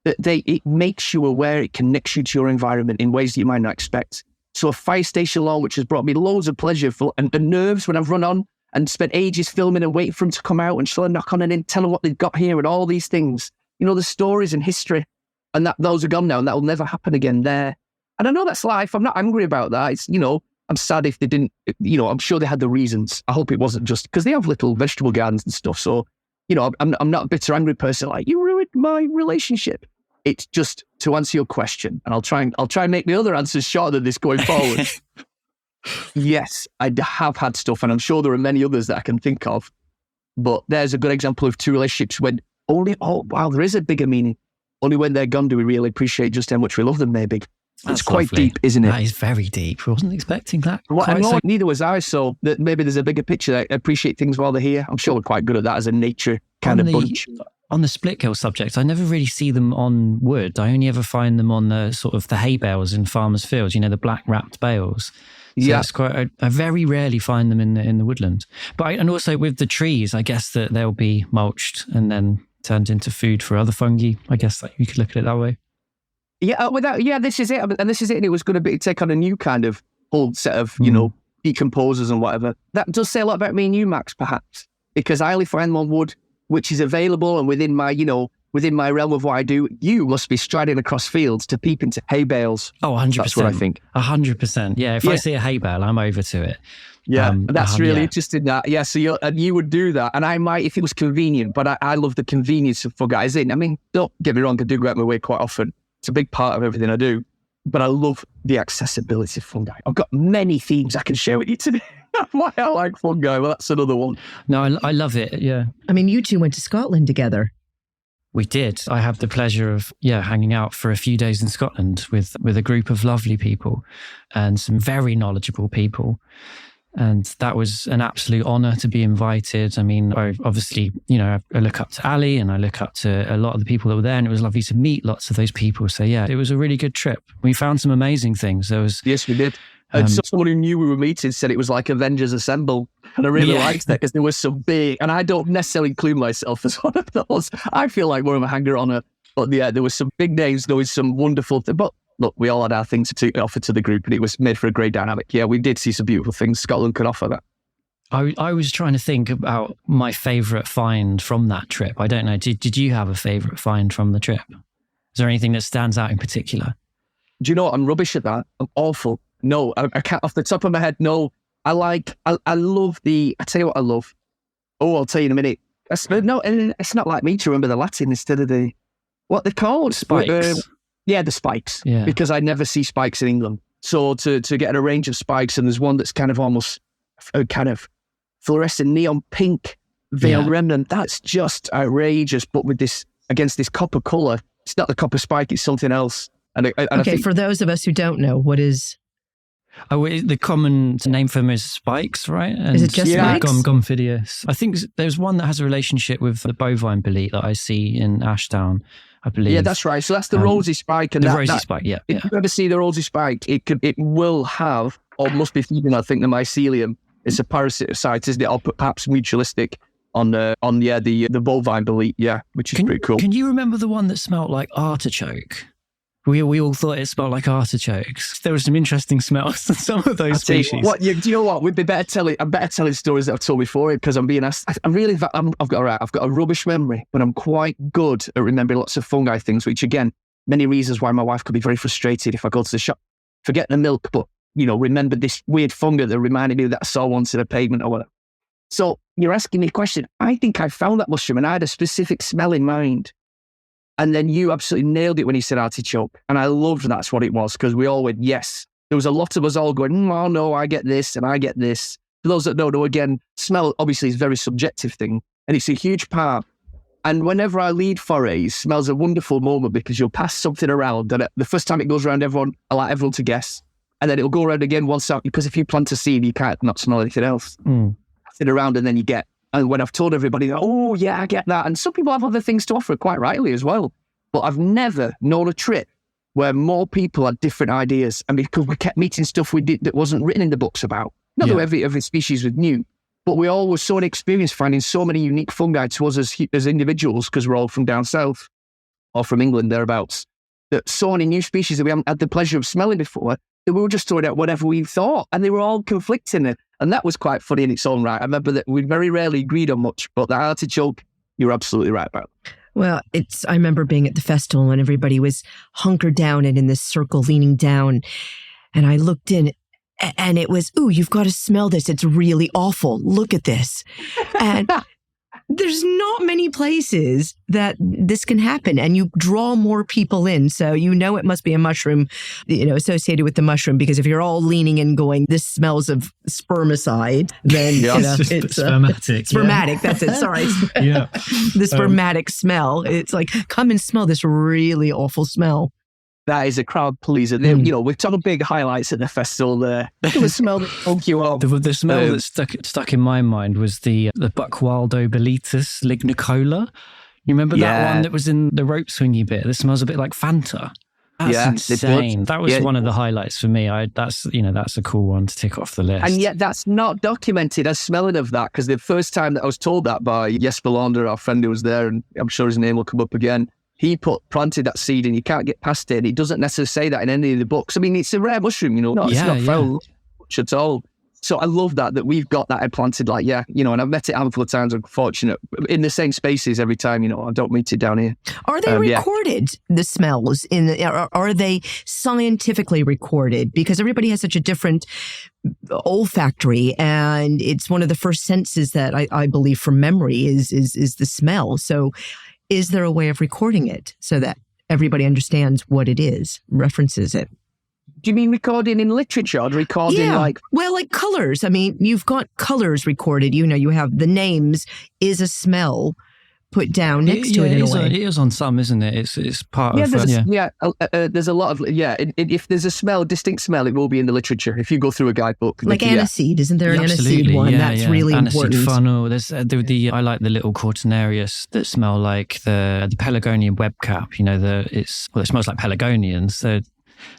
Speaker 4: that it makes you aware, it connects you to your environment in ways that you might not expect. So a fire station lawn, which has brought me loads of pleasure and nerves when I've run on and spent ages filming and waiting for them to come out and still knock on and in, tell them what they've got here and all these things. The stories and history, and those are gone now, and that will never happen again there. And I know that's life. I'm not angry about that. It's, I'm sad if they didn't, I'm sure they had the reasons. I hope it wasn't just because they have little vegetable gardens and stuff. So, I'm not a bitter, angry person like, you ruined my relationship. It's just to answer your question. And I'll try and make my other answers shorter than this going forward. Yes, I have had stuff, and I'm sure there are many others that I can think of. But there's a good example of two relationships when there is a bigger meaning. Only when they're gone do we really appreciate just how much we love them, maybe.
Speaker 1: That's
Speaker 4: it's quite
Speaker 1: lovely.
Speaker 4: deep, isn't it?
Speaker 1: That is very deep. I wasn't expecting that.
Speaker 4: Neither was I, so that maybe there's a bigger picture. I appreciate things while they're here. I'm sure we're quite good at that as a nature kind of bunch.
Speaker 1: On the split kill subject, I never really see them on wood. I only ever find them on the sort of the hay bales in farmers' fields, the black wrapped bales. So it's quite. I very rarely find them in the woodland. But and also with the trees, I guess that they'll be mulched and then turned into food for other fungi. I guess that you could look at it that way.
Speaker 4: Yeah, this is it, and this is it. And it was going to take on a new kind of whole set of decomposers and whatever. That does say a lot about me and you, Max, perhaps, because I only find them on wood, which is available and within my realm of what I do. You must be striding across fields to peep into hay bales.
Speaker 1: Oh, 100%.
Speaker 4: That's what I think.
Speaker 1: 100%. Yeah, if I see a hay bale, I'm over to it.
Speaker 4: Yeah, that's really interesting. That so you would do that, and I might if it was convenient. But I love the convenience of fungi. As in, I mean, don't get me wrong, I do go out my way quite often. It's a big part of everything I do. But I love the accessibility of fungi. I've got many themes I can share with you today. Why I like fungi. Well, that's another one.
Speaker 1: No, I love it. Yeah.
Speaker 2: I mean, you two went to Scotland together.
Speaker 1: We did. I had the pleasure of hanging out for a few days in Scotland with a group of lovely people and some very knowledgeable people. And that was an absolute honor to be invited. I mean, I obviously, I look up to Ali and I look up to a lot of the people that were there, and it was lovely to meet lots of those people. So yeah, it was a really good trip. We found some amazing things.
Speaker 4: Yes, we did. And someone who knew we were meeting said it was like Avengers Assemble. And I really liked that because there was some big, and I don't necessarily include myself as one of those. I feel like more of a hanger-on. But yeah, there was some big names. There was some wonderful things. But look, we all had our things to offer to the group, and it was made for a great dynamic. Yeah, we did see some beautiful things. Scotland could offer that.
Speaker 1: I was trying to think about my favourite find from that trip. I don't know. Did you have a favourite find from the trip? Is there anything that stands out in particular?
Speaker 4: Do you know what? I'm rubbish at that. I'm awful. No, I can't. Off the top of my head, no. I love I tell you what I love. Oh, I'll tell you in a minute. It's not like me to remember the Latin instead of what they're called.
Speaker 1: Spikes.
Speaker 4: The spikes.
Speaker 1: Yeah.
Speaker 4: Because I never see spikes in England. So to get a range of spikes, and there's one that's kind of almost a kind of fluorescent neon pink veil remnant. That's just outrageous. But with this, against this copper colour, it's not the copper spike, it's something else. And I think,
Speaker 2: for those of us who don't know, what is...
Speaker 1: Oh, the common name for them is spikes, right? And
Speaker 2: is it just spikes?
Speaker 1: Gomphidius. I think there's one that has a relationship with the bovine bolete that I see in Ashdown, I believe.
Speaker 4: Yeah, that's right. So that's the rosy spike. And
Speaker 1: rosy spike, yeah.
Speaker 4: If you ever see the rosy spike, it will have, or must be feeding, I think, the mycelium. It's a parasite, isn't it? Or perhaps mutualistic on the bovine bolete, which is pretty cool.
Speaker 1: Can you remember the one that smelled like artichoke? We all thought it smelled like artichokes. There were some interesting smells in some of those species.
Speaker 4: Do you know what? We'd be better telling. I'm better telling stories that I've told before because I'm being asked. I've got a rubbish memory, but I'm quite good at remembering lots of fungi things. Which again, many reasons why my wife could be very frustrated if I go to the shop, forget the milk, but remember this weird fungi that reminded me that I saw once in a pavement or whatever. So you're asking me a question. I think I found that mushroom and I had a specific smell in mind. And then you absolutely nailed it when you said artichoke. And I loved that's what it was because we all went, yes. There was a lot of us all going, oh no, I get this and I get this. For those that don't know, again, smell obviously is a very subjective thing and it's a huge part. And whenever I lead forays, smell's a wonderful moment because you'll pass something around and the first time it goes around, I like everyone to guess. And then it'll go around again once out because if you plant a seed, you can't not smell anything else. Pass it around and then you get. And when I've told everybody, oh, yeah, I get that. And some people have other things to offer, quite rightly as well. But I've never known a trip where more people had different ideas. And because we kept meeting stuff we did that wasn't written in the books about. Not that every species was new, but we all were so inexperienced finding so many unique fungi to us as individuals, because we're all from down south or from England, thereabouts, that so many new species that we haven't had the pleasure of smelling before, that we were just throwing out whatever we thought. And they were all conflicting. And that was quite funny in its own right. I remember that we very rarely agreed on much, but the artichoke, you're absolutely right about.
Speaker 2: Well, I remember being at the festival and everybody was hunkered down and in this circle leaning down. And I looked in And it was, ooh, you've got to smell this. It's really awful. Look at this. And there's not many places that this can happen, and you draw more people in. So it must be a mushroom, associated with the mushroom, because if you're all leaning in going, this smells of spermicide, then it's
Speaker 1: spermatic.
Speaker 2: Spermatic, that's it. Sorry.
Speaker 1: Yeah.
Speaker 2: The spermatic smell. It's like, come and smell this really awful smell.
Speaker 4: That is a crowd pleaser. We're talking big highlights at the festival there. The smell that funk you up.
Speaker 1: The smell that stuck in my mind was the Buckwaldo Bellitus lignicola. You remember that one that was in the rope swingy bit? This smells a bit like Fanta. That's insane. That was one of the highlights for me. That's a cool one to tick off the list.
Speaker 4: And yet that's not documented as smelling of that, because the first time that I was told that by Jesper Launder, our friend who was there, and I'm sure his name will come up again, he planted that seed and you can't get past it. It doesn't necessarily say that in any of the books. I mean, it's a rare mushroom, it's not found much at all. So I love that we've got that planted, and I've met it a handful of times. I'm fortunate in the same spaces every time, I don't meet it down here.
Speaker 2: Are they recorded, the smells? Are they scientifically recorded? Because everybody has such a different olfactory, and it's one of the first senses that I believe from memory is the smell. So is there a way of recording it so that everybody understands what it is, references it?
Speaker 4: Do you mean recording in literature or recording like
Speaker 2: colors? I mean, you've got colors recorded. You have the names is a smell put down next to it in a way.
Speaker 1: It is on some, isn't it? It's part of...
Speaker 4: there's a lot of... if there's a distinct smell, it will be in the literature. If you go through a guidebook.
Speaker 2: Like aniseed, isn't there an aniseed one? That's really important.
Speaker 1: Aniseed funnel. There's I like the little Cortinarius that smell like the Pelargonium webcap. It smells like pelargonians. They're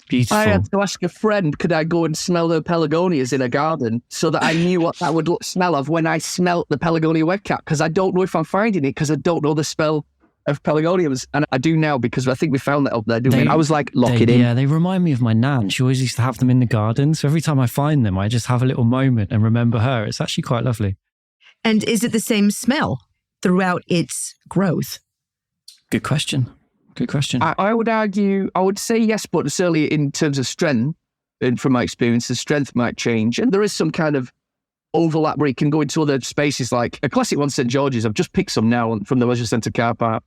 Speaker 1: beautiful.
Speaker 4: I had to ask a friend, could I go and smell the pelargonias in a garden so that I knew what that would smell of when I smelt the pelargonia webcap, because I don't know if I'm finding it, because I don't know the smell of pelargoniums. And I do now, because I think we found that up there, didn't we? I was like, lock it in.
Speaker 1: Yeah, they remind me of my nan. She always used to have them in the garden. So every time I find them, I just have a little moment and remember her. It's actually quite lovely.
Speaker 2: And is it the same smell throughout its growth?
Speaker 1: Good question.
Speaker 4: I would say yes, but certainly in terms of strength, and from my experience, the strength might change. And there is some kind of overlap where you can go into other spaces, like a classic one, St. George's. I've just picked some now from the Leisure Centre car park.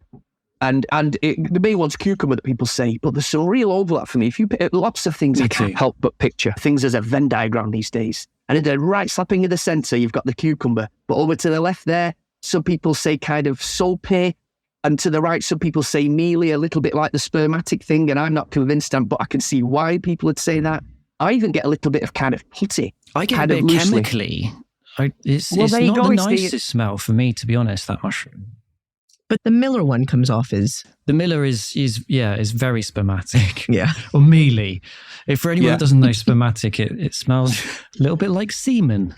Speaker 4: And the main one's cucumber that people say, but there's some real overlap for me. If you pick lots of things, I can't help but picture things as a Venn diagram these days. And then right slapping in the centre, you've got the cucumber. But over to the left there, some people say kind of soapy. And to the right, some people say mealy, a little bit like the spermatic thing, and I'm not convinced, but I can see why people would say that. I even get a little bit of kind of putty.
Speaker 1: I get a bit chemically. It's not the nicest smell for me, to be honest, that mushroom.
Speaker 2: But the Miller one comes off as...
Speaker 1: The Miller is very spermatic.
Speaker 2: Yeah.
Speaker 1: Or mealy. If for anyone that doesn't know spermatic, it smells a little bit like semen.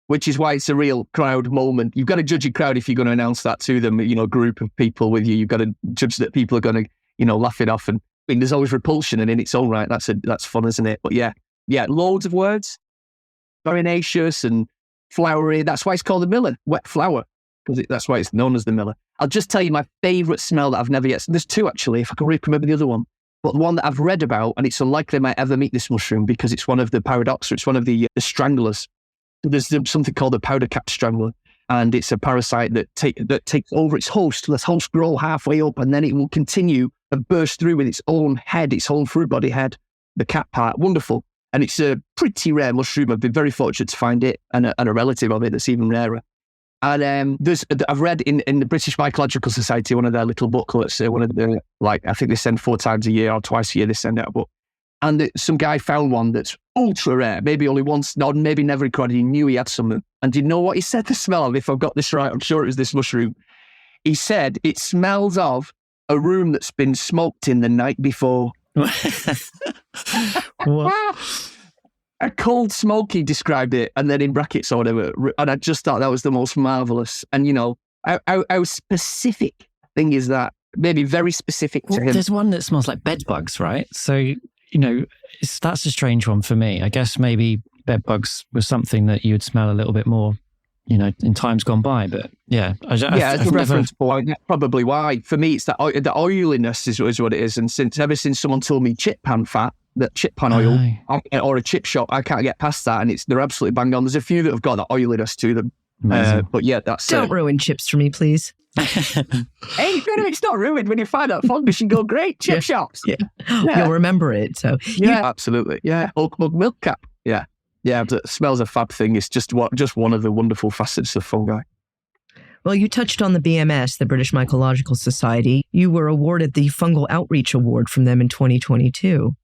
Speaker 4: Which is why it's a real crowd moment. You've got to judge a crowd if you're going to announce that to them, a group of people with you. You've got to judge that people are going to, laugh it off. And I mean, there's always repulsion, and in its own right, that's fun, isn't it? But yeah, loads of words. Farinaceous and flowery. That's why it's called the Miller, wet flower, because that's why it's known as the Miller. I'll just tell you my favourite smell that I've never yet... There's two, actually, if I can remember the other one. But the one that I've read about, and it's unlikely I might ever meet this mushroom because it's one of the paradoxa, it's one of the stranglers. There's something called a powder cap strangler, and it's a parasite that takes over its host. The host grow halfway up, and then it will continue and burst through with its own head, its own fruit body head, the cap part. Wonderful. And it's a pretty rare mushroom. I've been very fortunate to find it, and a relative of it that's even rarer. And I've read in the British Mycological Society, one of their little booklets, I think they send 4 times a year or twice a year they send out a book. And some guy found one that's ultra rare, maybe only once, or maybe never recorded. He knew he had some. And do you know what he said the smell of? If I've got this right, I'm sure it was this mushroom. He said it smells of a room that's been smoked in the night before. A cold smoke, he described it, and then in brackets or whatever. And I just thought that was the most marvellous. And, how specific thing is that? Maybe very specific to him.
Speaker 1: There's one that smells like bed bugs, right? So... that's a strange one for me. I guess maybe bed bugs was something that you would smell a little bit more, in times gone by. But yeah,
Speaker 4: as a reference point, that's probably why. For me, it's the oiliness is what it is. And ever since someone told me chip pan fat, the chip pan oil, or a chip shop. I can't get past that, and they're absolutely bang on. There's a few that have got that oiliness to them. But yeah, that's...
Speaker 2: Don't ruin chips for me, please.
Speaker 4: Hey, it's not ruined when you find out fungus. You go, great, chip shops.
Speaker 2: Yeah. You'll remember it. So
Speaker 4: yeah, absolutely. Yeah, oak mug milk cap. Yeah. Yeah, but it smells a fab thing. It's just one of the wonderful facets of fungi.
Speaker 2: Well, you touched on the BMS, the British Mycological Society. You were awarded the Fungal Outreach Award from them in 2022.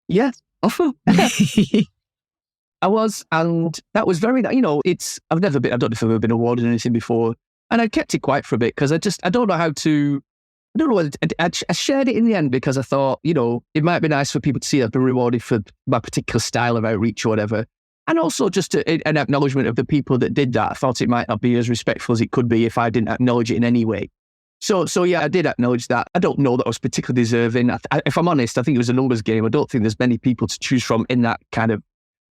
Speaker 4: Yeah, often. I was, and that was very, I don't know if I've ever been awarded anything before, and I kept it quiet for a bit because I don't know whether I shared it in the end because I thought, it might be nice for people to see I've been rewarded for my particular style of outreach or whatever. And also just an acknowledgement of the people that did that. I thought it might not be as respectful as it could be if I didn't acknowledge it in any way. So yeah, I did acknowledge that. I don't know that I was particularly deserving. If I'm honest, I think it was a numbers game. I don't think there's many people to choose from in that kind of...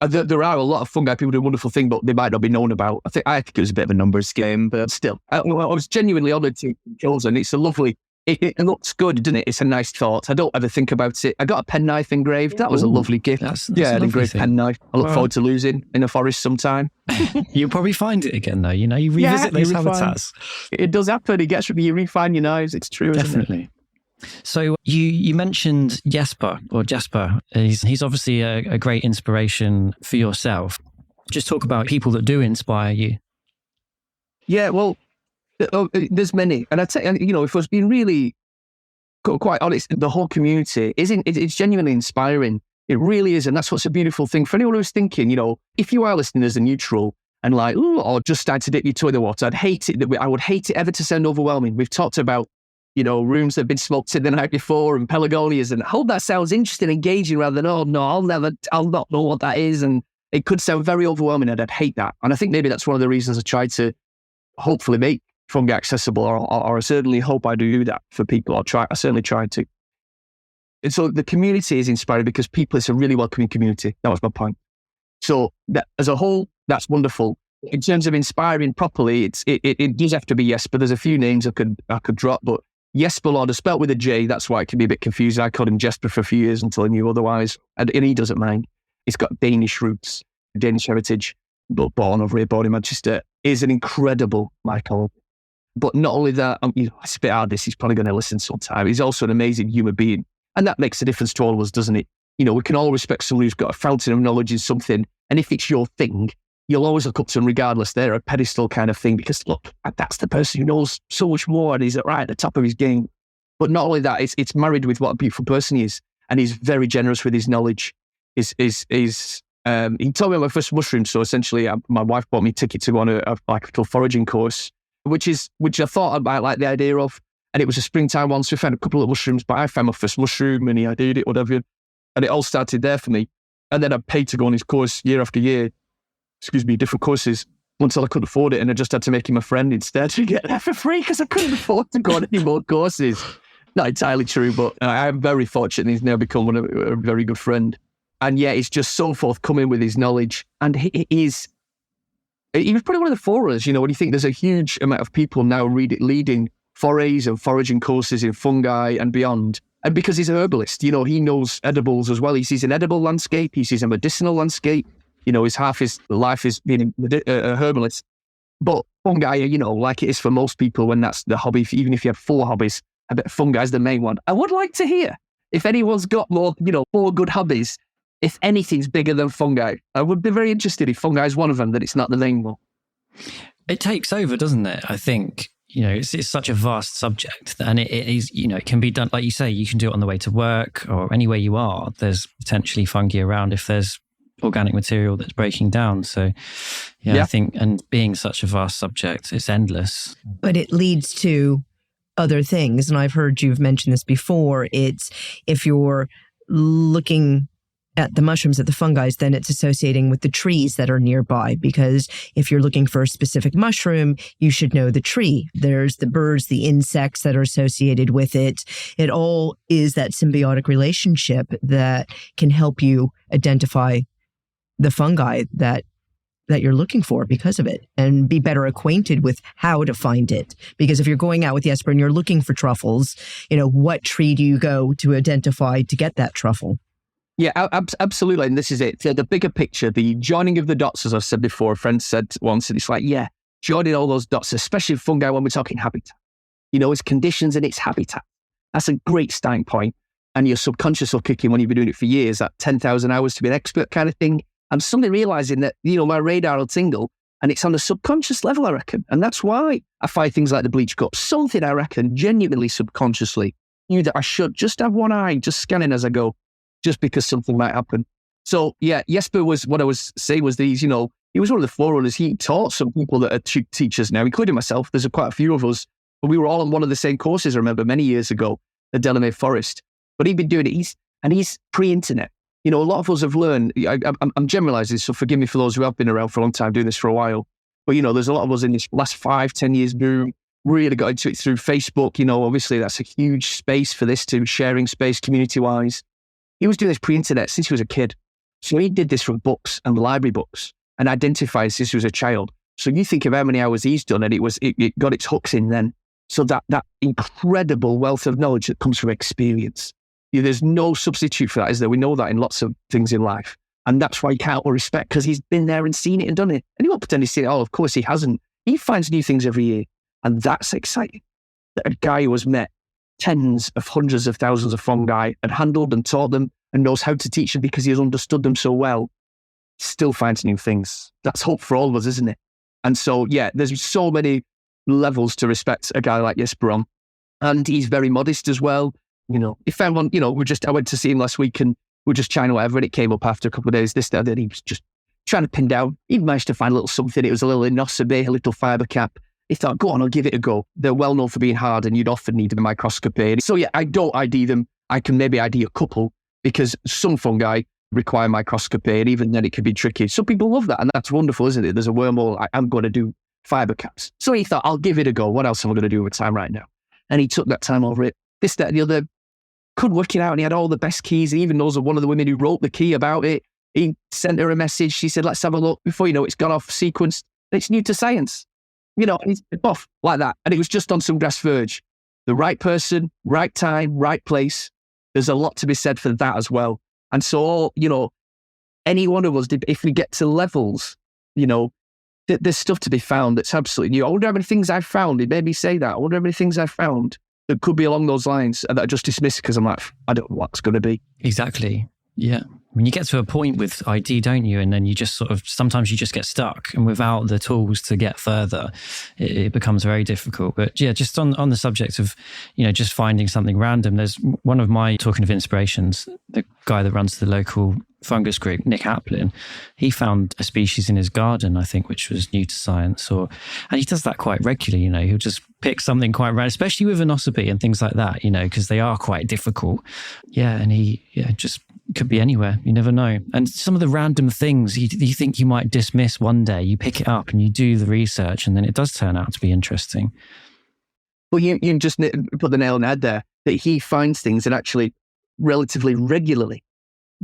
Speaker 4: There are a lot of fungi people doing wonderful things, but they might not be known about. I think it was a bit of a numbers game, but still. I was genuinely honoured to be chosen. It's a lovely... It looks good, doesn't it? It's a nice thought. I don't ever think about it. I got a penknife engraved. That was a lovely gift.
Speaker 1: That's
Speaker 4: an engraved penknife. I look forward to losing in a forest sometime.
Speaker 1: You'll probably find it again, though. You revisit those habitats.
Speaker 4: It does happen. You refine your knives. It's true,
Speaker 1: definitely. Isn't it? So you mentioned Jesper. He's obviously a great inspiration for yourself. Just talk about people that do inspire you.
Speaker 4: Yeah, well, there's many, and I'd say, if I was being really quite honest, the whole community it's genuinely inspiring. It really is, and that's what's a beautiful thing for anyone who's thinking. If you are listening as a neutral and like, or just started to dip your toe in the water, I would hate it ever to sound overwhelming. We've talked about rooms that have been smoked in the night before and pelargonias, and I hope that sounds interesting, engaging, rather than I'll not know what that is, and it could sound very overwhelming, and I'd hate that. And I think maybe that's one of the reasons I tried to hopefully make fungi accessible, or I certainly hope I do that for people. I certainly try to. And so the community is inspiring because it's a really welcoming community. That was my point. So that, as a whole, that's wonderful. In terms of inspiring properly, it does have to be Jesper. There's a few names I could drop, but Jesper Lord is spelt with a J. That's why it can be a bit confusing. I called him Jesper for a few years until I knew otherwise, and he doesn't mind. He's got Danish roots, Danish heritage, but born in Manchester. Is an incredible mycologist. But not only that, it's a bit hard this, he's probably going to listen sometime. He's also an amazing human being. And that makes a difference to all of us, doesn't it? We can all respect someone who's got a fountain of knowledge in something. And if it's your thing, you'll always look up to them regardless. They're a pedestal kind of thing because, look, that's the person who knows so much more and he's right at the top of his game. But not only that, it's married with what a beautiful person he is. And he's very generous with his knowledge. He told me about my first mushroom. So essentially, my wife bought me a ticket to go on a foraging course, which I thought I might like the idea of. And it was a springtime one, so we found a couple of mushrooms, but I found my first mushroom and I did it, whatever. And it all started there for me. And then I paid to go on his course year after year, different courses, until I couldn't afford it. And I just had to make him a friend instead to get that for free because I couldn't afford to go on any more courses. Not entirely true, but I'm very fortunate he's now become a very good friend. And yeah, he's just so forthcoming with his knowledge. And he was probably one of the forerunners, when you think there's a huge amount of people now leading forays and foraging courses in fungi and beyond. And because he's a herbalist, he knows edibles as well. He sees an edible landscape, he sees a medicinal landscape. Half his life is being a herbalist. But fungi, like it is for most people when that's the hobby, even if you have 4 hobbies, I bet fungi is the main one. I would like to hear if anyone's got more, 4 good hobbies, if anything's bigger than fungi. I would be very interested if fungi is one of them, that it's not the main one.
Speaker 1: It takes over, doesn't it? I think, it's such a vast subject, and it is, it can be done, like you say, you can do it on the way to work or anywhere you are. There's potentially fungi around if there's organic material that's breaking down. So I think, and being such a vast subject, it's endless.
Speaker 2: But it leads to other things. And I've heard you've mentioned this before. It's if you're looking at the mushrooms, at the fungi, then it's associating with the trees that are nearby. Because if you're looking for a specific mushroom, you should know the tree. There's the birds, the insects that are associated with it. It all is that symbiotic relationship that can help you identify the fungi that you're looking for because of it, and be better acquainted with how to find it. Because if you're going out with Jesper and you're looking for truffles, what tree do you go to identify to get that truffle?
Speaker 4: Yeah, absolutely. And this is it. The bigger picture, the joining of the dots, as I've said before, a friend said once, and it's like, yeah, joining all those dots, especially fungi when we're talking habitat. Its conditions and its habitat. That's a great starting point. And your subconscious will kick in when you've been doing it for years, that 10,000 hours to be an expert kind of thing. I'm suddenly realizing that, my radar will tingle, and it's on the subconscious level, I reckon. And that's why I find things like the bleach cup. Something I reckon genuinely subconsciously knew that I should just have one eye, just scanning as I go, just because something might happen. So yeah, Jesper was, what I was saying was these, he was one of the forerunners. He taught some people that are teachers now, including myself. There's quite a few of us, but we were all on one of the same courses, I remember, many years ago at Delamere Forest. But he'd been doing it, he's pre-internet. A lot of us have learned, I'm generalizing, so forgive me for those who have been around for a long time, doing this for a while. But, there's a lot of us in this last 5-10 years boom, really got into it through Facebook. Obviously that's a huge space for this too, sharing space community-wise. He was doing this pre-internet since he was a kid. So he did this from books and library books and identified since he was a child. So you think of how many hours he's done, and it got its hooks in then. So that incredible wealth of knowledge that comes from experience. There's no substitute for that, is there? We know that in lots of things in life. And that's why you can't all respect, because he's been there and seen it and done it. And he won't pretend he's seen it all. Of course he hasn't. He finds new things every year. And that's exciting. That a guy who has met tens of hundreds of thousands of fungi and handled and taught them and knows how to teach them because he has understood them so well, still finds new things. That's hope for all of us, isn't it? And so, yeah, there's so many levels to respect a guy like Jesper on. And he's very modest as well. He found one, I went to see him last week and we're just chatting whatever, and it came up after a couple of days, this, that, and he was just trying to pin down. He'd managed to find a little something. It was a little inocebe, a little fibre cap. He thought, go on, I'll give it a go. They're well known for being hard and you'd often need a microscopy. So yeah, I don't ID them. I can maybe ID a couple because some fungi require microscopy, and even then it can be tricky. Some people love that, and that's wonderful, isn't it? There's a wormhole, I'm going to do fibre caps. So he thought, I'll give it a go. What else am I going to do with time right now? And he took that time over it. This, that, and the other. Could work it out, and he had all the best keys. He even knows of one of the women who wrote the key about it. He sent her a message. She said, let's have a look. Before you know, it's gone off sequence. It's new to science. And he's off like that. And it was just on some grass verge. The right person, right time, right place. There's a lot to be said for that as well. And so, any one of us, if we get to levels, there's stuff to be found that's absolutely new. I wonder how many things I've found. It made me say that. I wonder how many things I've found that could be along those lines and that I just dismiss because I'm like, I don't know what it's going to be.
Speaker 1: Exactly. Yeah. When you get to a point with ID, don't you? And then you just sometimes you just get stuck, and without the tools to get further, it becomes very difficult. But yeah, just on the subject of, just finding something random, there's one of my, talking of inspirations, the guy that runs the local fungus group, Nick Applin, he found a species in his garden, I think, which was new to science, and he does that quite regularly. He'll just pick something quite random, especially with inocebe and things like that, because they are quite difficult. Yeah, and he just could be anywhere. You never know. And some of the random things you think you might dismiss one day, you pick it up and you do the research, and then it does turn out to be interesting.
Speaker 4: Well, you just put the nail on the head there, that he finds things and actually relatively regularly.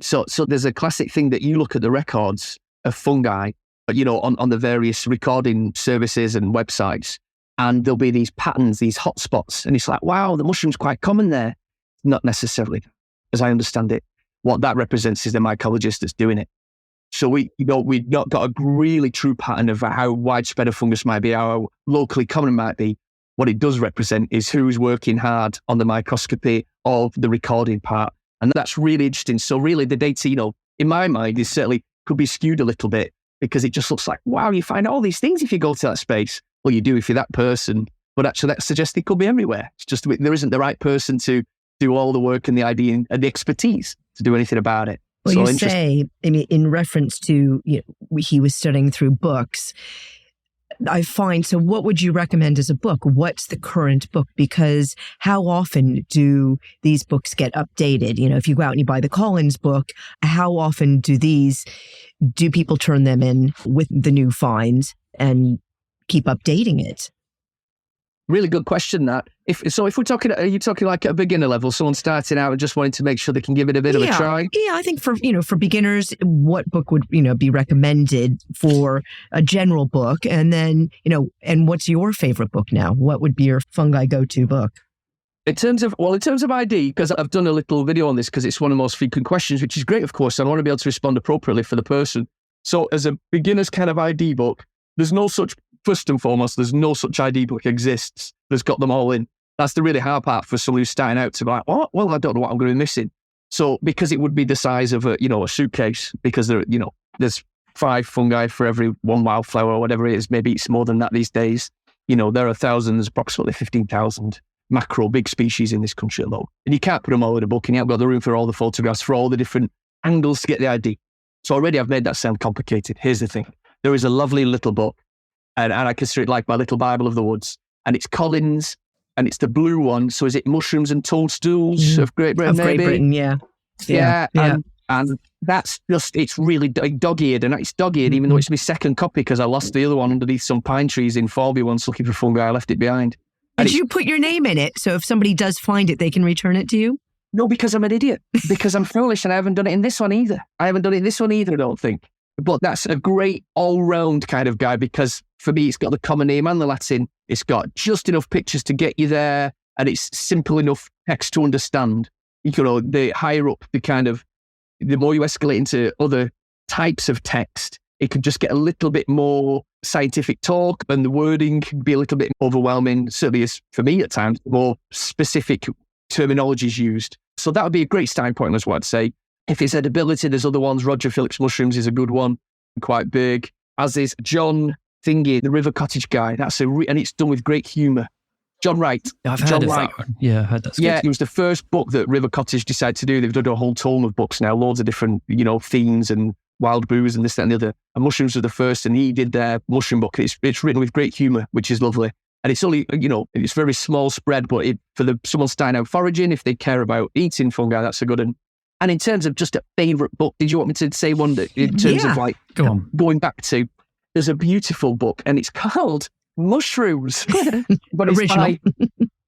Speaker 4: So there's a classic thing that you look at the records of fungi, on the various recording services and websites, and there'll be these patterns, these hotspots, and it's like, wow, the mushroom's quite common there. Not necessarily, as I understand it. What that represents is the mycologist that's doing it. So we've not got a really true pattern of how widespread a fungus might be, how locally common it might be. What it does represent is who's working hard on the microscopy of the recording part. And that's really interesting. So really the data, in my mind, is certainly could be skewed a little bit because it just looks like, wow, you find all these things if you go to that space. Well, you do if you're that person, but actually that suggests it could be everywhere. It's just there isn't the right person to do all the work and the idea and the expertise to do anything about it.
Speaker 2: Well, so you say, in reference to, he was studying through books, I find, so what would you recommend as a book? What's the current book? Because how often do these books get updated? If you go out and you buy the Collins book, how often do people turn them in with the new finds and keep updating it?
Speaker 4: Really good question, that. If we're talking, are you talking like at a beginner level, someone starting out and just wanting to make sure they can give it a bit of a try?
Speaker 2: Yeah, I think for beginners, what book would, be recommended for a general book? And then, and what's your favorite book now? What would be your fungi go-to book?
Speaker 4: In terms of ID, because I've done a little video on this because it's one of the most frequent questions, which is great, of course. And I want to be able to respond appropriately for the person. So as a beginner's kind of ID book, there's no such, first and foremost, there's no such ID book exists that's got them all in. That's the really hard part for someone who's starting out to be like, what? Well, I don't know what I'm going to be missing. So because it would be the size of a suitcase, because there's 5 fungi for every 1 wildflower or whatever it is. Maybe it's more than that these days. There are thousands, approximately 15,000 macro big species in this country alone. And you can't put them all in a book, and you haven't got the room for all the photographs, for all the different angles to get the ID. So already I've made that sound complicated. Here's the thing. There is a lovely little book, and I consider it like my little Bible of the woods, and it's Collins, and it's the blue one. So is it Mushrooms and Toadstools of Great Britain?
Speaker 2: Of Great Britain, yeah.
Speaker 4: And that's just, it's really dog-eared, and it's dog-eared, even though it's my second copy, because I lost the other one underneath some pine trees in Formby once looking for fungi. I left it behind.
Speaker 2: Did you put your name in it? So if somebody does find it, they can return it to you?
Speaker 4: No, because I'm an idiot. Because I'm foolish, and I haven't done it in this one either. I don't think. But that's a great all-round kind of guy, because for me, it's got the common name and the Latin. It's got just enough pictures to get you there, and it's simple enough text to understand. The higher up, the more you escalate into other types of text, it can just get a little bit more scientific talk, and the wording can be a little bit overwhelming. Certainly is for me at times, more specific terminology is used. So that would be a great starting point, is what I'd say. If it's edibility, there's other ones. Roger Phillips Mushrooms is a good one, quite big, as is John Thingy, the River Cottage Guy. And it's done with great humour. John Wright.
Speaker 1: I've heard of that one. Yeah, I heard that's good.
Speaker 4: Yeah, it was the first book that River Cottage decided to do. They've done a whole tome of books now, loads of different, themes and wild booze and this, that and the other. And Mushrooms were the first, and he did their mushroom book. It's written with great humour, which is lovely. And it's only, it's very small spread, but someone starting out foraging, if they care about eating fungi, that's a good one. And in terms of just a favourite book, did you want me to say one that in terms of going back to, there's a beautiful book, and it's called Mushrooms. But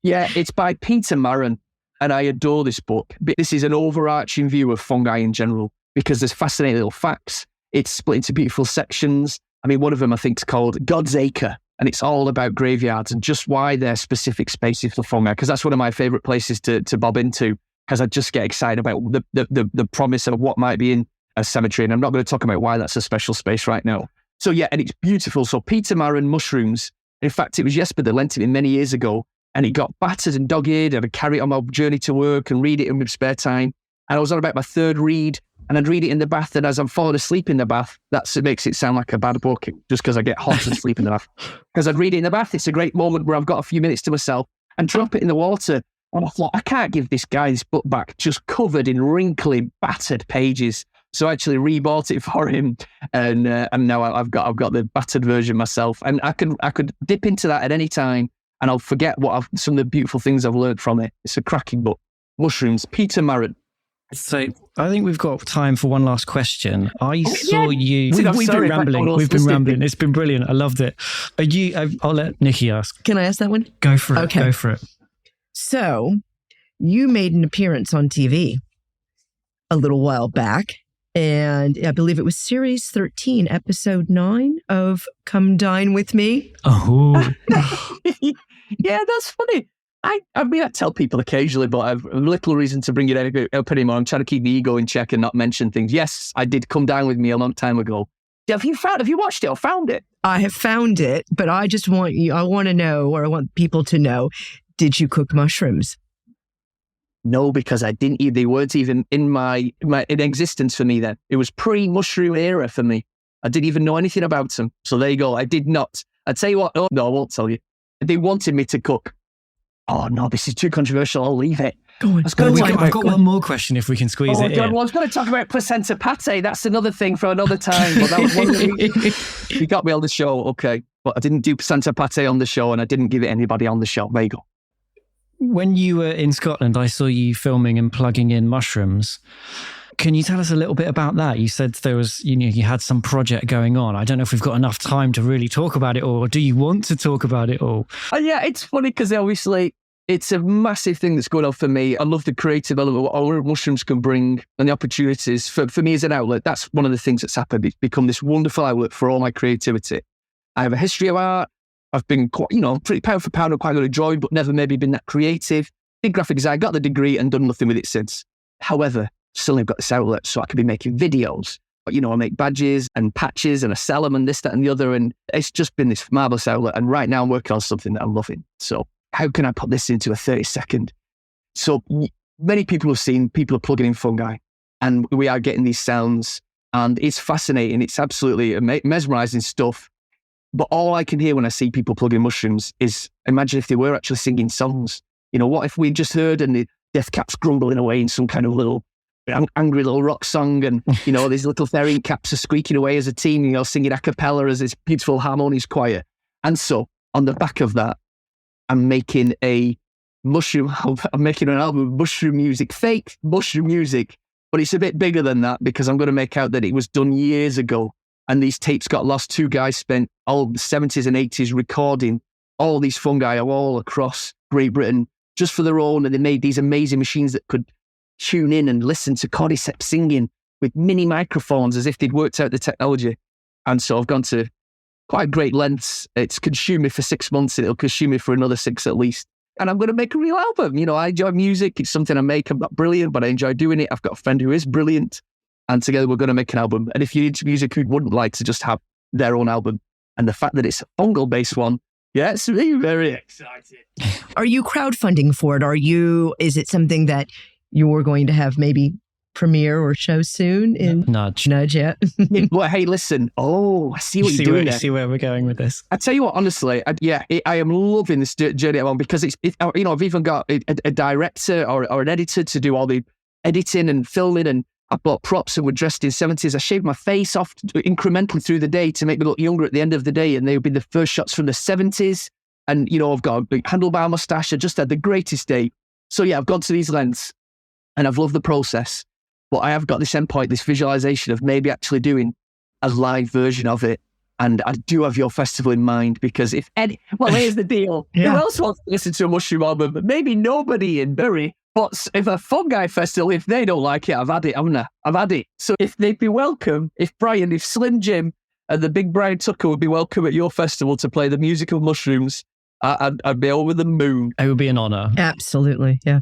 Speaker 4: it's by Peter Maran, and I adore this book. This is an overarching view of fungi in general, because there's fascinating little facts. It's split into beautiful sections. I mean, one of them I think is called God's Acre, and it's all about graveyards and just why they're specific spaces for fungi, because that's one of my favourite places to bob into, because I just get excited about the promise of what might be in a cemetery. And I'm not going to talk about why that's a special space right now. So yeah, and it's beautiful. So Peter Maran, Mushrooms. In fact, it was Jesper that lent it me many years ago, and it got battered and dog-eared, and I'd carry it on my journey to work and read it in my spare time. And I was on about my third read, and I'd read it in the bath, and as I'm falling asleep in the bath, it makes it sound like a bad book, just because I get hot and sleep in the bath. Because I'd read it in the bath, it's a great moment where I've got a few minutes to myself, and drop it in the water. And I thought, I can't give this guy this book back, just covered in wrinkly, battered pages. So I actually rebought it for him, and now I've got the battered version myself, and I could dip into that at any time, and I'll forget some of the beautiful things I've learned from it. It's a cracking book. Mushrooms, Peter Maran.
Speaker 1: So I think we've got time for one last question. We've been rambling. It's been brilliant. I loved it. I'll let Nikki ask.
Speaker 2: Can I ask that one?
Speaker 1: Go for it.
Speaker 2: Okay.
Speaker 1: Go for it.
Speaker 2: So you made an appearance on TV a little while back, and I believe it was series 13, episode 9 of Come Dine With Me.
Speaker 1: Oh.
Speaker 4: Yeah, that's funny. I mean, I tell people occasionally, but I've little reason to bring it up anymore. I'm trying to keep the ego in check and not mention things. Yes, I did Come Dine With Me a long time ago. Have you watched it or found it?
Speaker 2: I have found it, but I want to know, or I want people to know, did you cook mushrooms?
Speaker 4: No, because I didn't. They weren't even in in existence for me then. It was pre-mushroom era for me. I didn't even know anything about them. So there you go. I did not. I'd tell you what. Oh, no, I won't tell you. They wanted me to cook. Oh no, this is too controversial. I'll leave it.
Speaker 2: Go on.
Speaker 1: I've got one more question if we can squeeze it
Speaker 4: God,
Speaker 1: in.
Speaker 4: well, I was going to talk about placenta pate. That's another thing for another time. But that was one you got me on the show. Okay. But I didn't do placenta pate on the show, and I didn't give it anybody on the show. There you go.
Speaker 1: When you were in Scotland, I saw you filming and plugging in mushrooms. Can you tell us a little bit about that? You said there was, you had some project going on. I don't know if we've got enough time to really talk about it all, or do you want to talk about it all?
Speaker 4: Yeah, it's funny because obviously it's a massive thing that's going on for me. I love the creative element, what our mushrooms can bring, and the opportunities for me as an outlet. That's one of the things that's happened. It's become this wonderful outlet for all my creativity. I have a history of art. I've been quite, pretty pound for pound, I'm quite good at drawing, but never maybe been that creative. big graphic design, got the degree and done nothing with it since. However, suddenly I've got this outlet, so I could be making videos. But, I make badges and patches and I sell them and this, that and the other. And it's just been this marvelous outlet. And right now I'm working on something that I'm loving. So how can I put this into a 30-second? So many people have seen people are plugging in fungi and we are getting these sounds and it's fascinating. It's absolutely mesmerizing stuff. But all I can hear when I see people plugging mushrooms is imagine if they were actually singing songs. What if we just heard and the death caps grumbling away in some kind of little angry little rock song and, these little fairy caps are squeaking away as a team, singing a cappella as this beautiful harmonious choir. And so on the back of that, I'm making an album of mushroom music, fake mushroom music, but it's a bit bigger than that because I'm going to make out that it was done years ago. And these tapes got lost. Two guys spent all the 70s and 80s recording all these fungi all across Great Britain just for their own. And they made these amazing machines that could tune in and listen to cordyceps singing with mini microphones as if they'd worked out the technology. And so I've gone to quite great lengths. It's consumed me for 6 months and it'll consume me for another 6 at least. And I'm going to make a real album. I enjoy music. It's something I make. I'm not brilliant, but I enjoy doing it. I've got a friend who is brilliant. And together we're going to make an album. And if you're into music who wouldn't like to just have their own album, and the fact that it's a fungal-based one, yeah, it's really very exciting.
Speaker 2: Are you crowdfunding for it? Is it something that you're going to have maybe premiere or show soon?
Speaker 1: Nudge,
Speaker 2: yeah.
Speaker 4: Well, hey, listen. Oh, I see what you're doing there.
Speaker 1: See where we're going with this.
Speaker 4: I tell you what, honestly, I am loving this journey I'm on because I've even got a director or an editor to do all the editing and filming, and I bought props and were dressed in 70s. I shaved my face off incrementally through the day to make me look younger at the end of the day, and they would be the first shots from the 70s. And I've got a big handlebar mustache. I just had the greatest day. So yeah, I've gone to these lengths. And I've loved the process, but I have got this endpoint, this visualization of maybe actually doing a live version of it. And I do have your festival in mind because here's the deal.
Speaker 2: Yeah.
Speaker 4: Who else wants to listen to a mushroom album? Maybe nobody in Bury. But if a fungi festival, if they don't like it, I've had it, haven't I? I've had it. So if they'd be welcome, if Slim Jim and the big Brian Tucker would be welcome at your festival to play the music of mushrooms, I'd be over the moon.
Speaker 1: It would be an honor.
Speaker 2: Absolutely, yeah.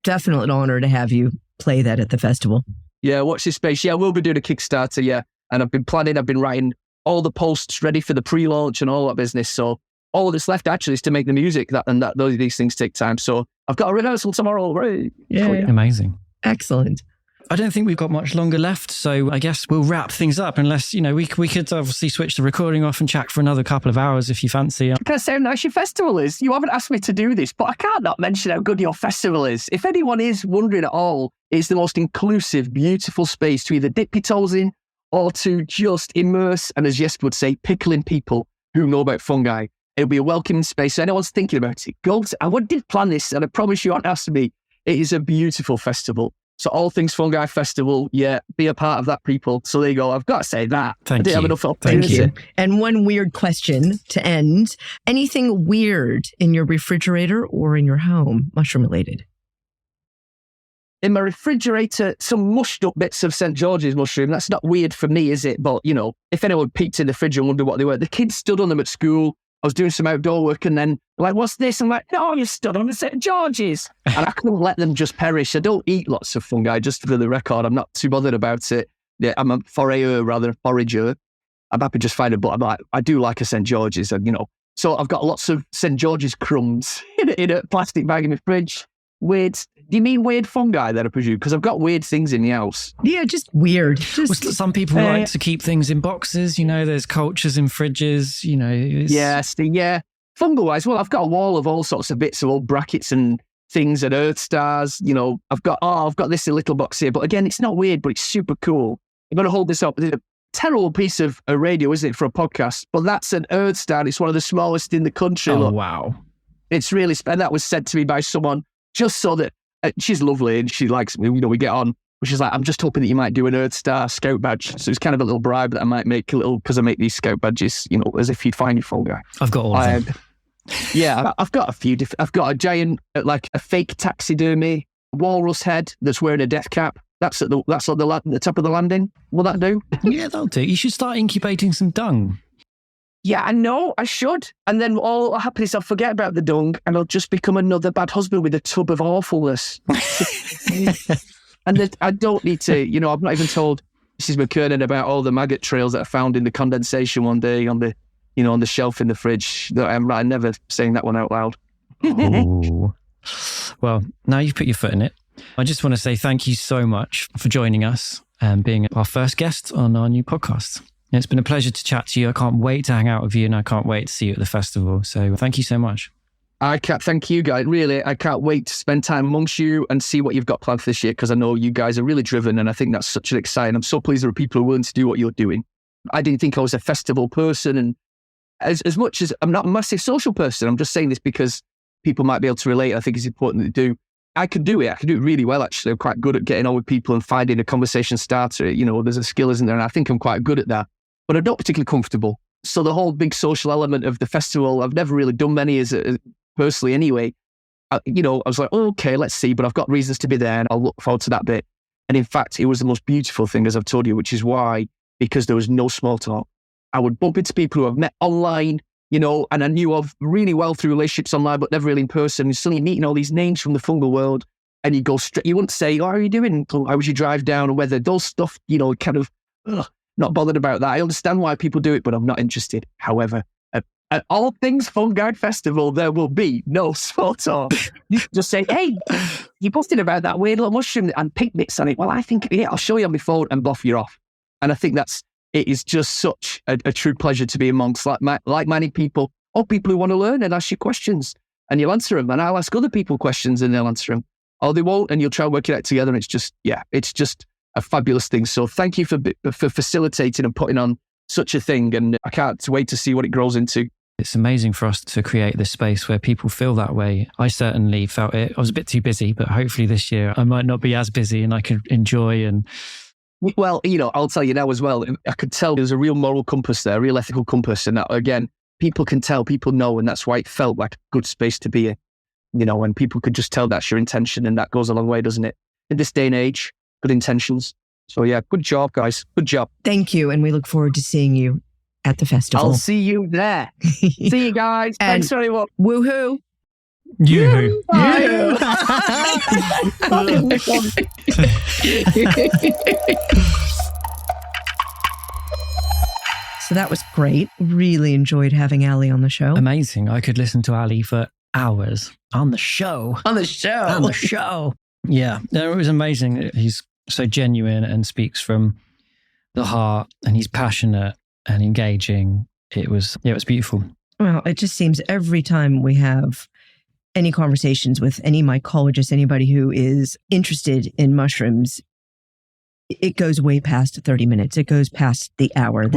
Speaker 2: Definitely an honor to have you play that at the festival.
Speaker 4: Yeah, watch this space. Yeah, we'll be doing a Kickstarter, yeah. And I've been writing all the posts ready for the pre-launch and all that business. So all that's left actually is to make the music these things take time. So I've got a rehearsal tomorrow. Right?
Speaker 2: Yeah.
Speaker 1: Amazing.
Speaker 2: Excellent.
Speaker 1: I don't think we've got much longer left, so I guess we'll wrap things up unless, we could obviously switch the recording off and chat for another couple of hours if you fancy.
Speaker 4: Can I say how nice your festival is? You haven't asked me to do this, but I can't not mention how good your festival is. If anyone is wondering at all, it's the most inclusive, beautiful space to either dip your toes in or to just immerse and, as Jes would say, pickle in people who know about fungi. It'll be a welcoming space. So anyone's thinking about it, I did plan this and I promise you aren't asking me. It is a beautiful festival. So All Things Fungi Festival, yeah, be a part of that, people. So there you go. I've got to say that.
Speaker 1: Thank you.
Speaker 4: Have enough opportunity.
Speaker 2: Thank you. And one weird question to end. Anything weird in your refrigerator or in your home, mushroom related?
Speaker 4: In my refrigerator, some mushed up bits of St. George's mushroom. That's not weird for me, is it? But, if anyone peeked in the fridge and wondered what they were, the kids stood on them at school. I was doing some outdoor work and then like, what's this? I'm like, no, you stood on the St. George's. And I couldn't let them just perish. I don't eat lots of fungi, just for the record. I'm not too bothered about it. Yeah, I'm a forager rather than forager. I'm happy to just find it, but I do like a St. George's, So I've got lots of St. George's crumbs in a plastic bag in my fridge. Weird. Do you mean weird fungi then, I presume? Because I've got weird things in the house.
Speaker 2: Yeah, just weird.
Speaker 1: Some people like to keep things in boxes. There's cultures in fridges.
Speaker 4: Yeah. Fungal-wise, well, I've got a wall of all sorts of bits of old brackets and things and earth stars. I've got this little box here. But again, it's not weird, but it's super cool. I'm going to hold this up. It's a terrible piece of a radio, isn't it, for a podcast? But that's an earth star. It's one of the smallest in the country.
Speaker 1: Oh,
Speaker 4: look.
Speaker 1: wow.
Speaker 4: It's really, and that was said to me by someone just so that she's lovely and she likes me, we get on. But she's like, I'm just hoping that you might do an Earth Star Scout badge. So it's kind of a little bribe that I might make because I make these Scout badges, as if you'd find your fungi.
Speaker 1: I've got all of them.
Speaker 4: Yeah, I've got a few different. I've got a giant, like a fake taxidermy walrus head that's wearing a death cap. That's on the top of the landing. Will that do?
Speaker 1: Yeah, that'll do. You should start incubating some dung.
Speaker 4: yeah, I know, I should. And then all that happens is I'll forget about the dung and I'll just become another bad husband with a tub of awfulness. And I don't need to, I'm not even told Mrs. McKernan about all the maggot trails that I found in the condensation one day on the, on the shelf in the fridge. I'm never saying that one out loud.
Speaker 1: Ooh. Well, now you've put your foot in it. I just want to say thank you so much for joining us and being our first guest on our new podcast. It's been a pleasure to chat to you. I can't wait to hang out with you and I can't wait to see you at the festival. So thank you so much.
Speaker 4: I can't thank you guys. Really, I can't wait to spend time amongst you and see what you've got planned for this year, because I know you guys are really driven and I think that's such an exciting. I'm so pleased there are people who are willing to do what you're doing. I didn't think I was a festival person, and as much as I'm not a massive social person, I'm just saying this because people might be able to relate. I think it's important to do. I can do it. I can do it really well, actually. I'm quite good at getting on with people and finding a conversation starter. There's a skill, isn't there? And I think I'm quite good at that. But I'm not particularly comfortable. So the whole big social element of the festival, I've never really done many as personally anyway. I was like, okay, let's see. But I've got reasons to be there and I'll look forward to that bit. And in fact, it was the most beautiful thing, as I've told you, which is why, because there was no small talk. I would bump into people who I've met online, and I knew of really well through relationships online, but never really in person. And suddenly meeting all these names from the fungal world, and you go straight, you wouldn't say, how are you doing? How was your drive down? Or whether those stuff, kind of, not bothered about that. I understand why people do it, but I'm not interested. However, at All Things Fungi Festival, there will be no small talk. You just say, hey, you posted about that weird little mushroom and pink bits on it. Well, I think, I'll show you on my phone and bluff you off. And I think it is just such a true pleasure to be amongst like-minded people, or people who want to learn and ask you questions, and you'll answer them. And I'll ask other people questions and they'll answer them. Or they won't, and you'll try and work it out together. And it's just a fabulous thing. So thank you for facilitating and putting on such a thing. And I can't wait to see what it grows into.
Speaker 1: It's amazing for us to create this space where people feel that way. I certainly felt it. I was a bit too busy, but hopefully this year I might not be as busy and I can enjoy and...
Speaker 4: Well, I'll tell you now as well, I could tell there's a real moral compass there, a real ethical compass. And that, again, people can tell, people know, and that's why it felt like a good space to be in. And people could just tell that's your intention, and that goes a long way, doesn't it? In this day and age, good intentions. So yeah, good job, guys. Good job.
Speaker 2: Thank you. And we look forward to seeing you at the festival.
Speaker 4: I'll see you there. See you guys. Thanks very much.
Speaker 2: Woohoo.
Speaker 1: You.
Speaker 2: So that was great. Really enjoyed having Ali on the show.
Speaker 1: Amazing. I could listen to Ali for hours on the show. Yeah, no, it was amazing. He's so genuine and speaks from the heart, and he's passionate and engaging. It was beautiful.
Speaker 2: Well, it just seems every time we have any conversations with any mycologist, anybody who is interested in mushrooms, it goes way past 30 minutes. It goes past the hour.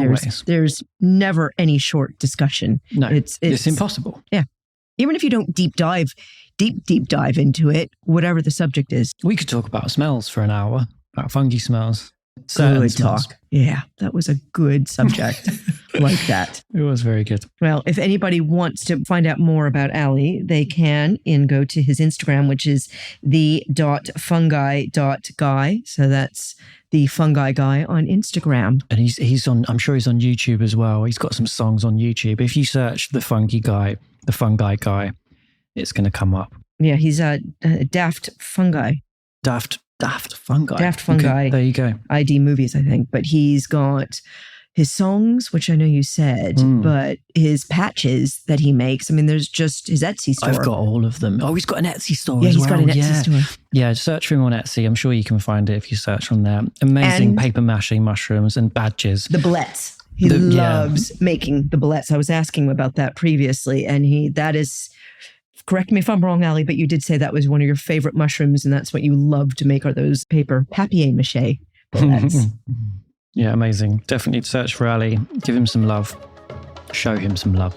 Speaker 2: There's never any short discussion.
Speaker 1: No, it's impossible.
Speaker 2: Yeah. Even if you don't deep dive into it, whatever the subject is.
Speaker 1: We could talk about smells for an hour, about fungi smells.
Speaker 2: Good talk. Yeah, that was a good subject. Like that.
Speaker 1: It was very good.
Speaker 2: Well, if anybody wants to find out more about Ali, they can go to his Instagram, which is the.fungi.guy. So that's the Fungi Guy on Instagram.
Speaker 1: And he's on, I'm sure he's on YouTube as well. He's got some songs on YouTube. If you search the Fungi Guy, the Fungi Guy, it's going to come up.
Speaker 2: Yeah, he's Daft Fungi.
Speaker 1: Daft Fungi.
Speaker 2: Daft Fungi.
Speaker 1: Okay, there you go.
Speaker 2: ID Movies, I think. But he's got his songs, which I know you said, but his patches that he makes. I mean, there's just his Etsy store.
Speaker 1: I've got all of them. Oh, he's got an Etsy store as well.
Speaker 2: Yeah, he's got an Etsy store.
Speaker 1: Yeah, search for him on Etsy. I'm sure you can find it if you search on there. Amazing paper mache mushrooms and badges.
Speaker 2: The bullets. He loves making the bullets. I was asking him about that previously, and that is... Correct me if I'm wrong, Ali, but you did say that was one of your favorite mushrooms, and that's what you love to make, are those paper papier-mâché bullets.
Speaker 1: Yeah, amazing. Definitely search for Ali. Give him some love. Show him some love.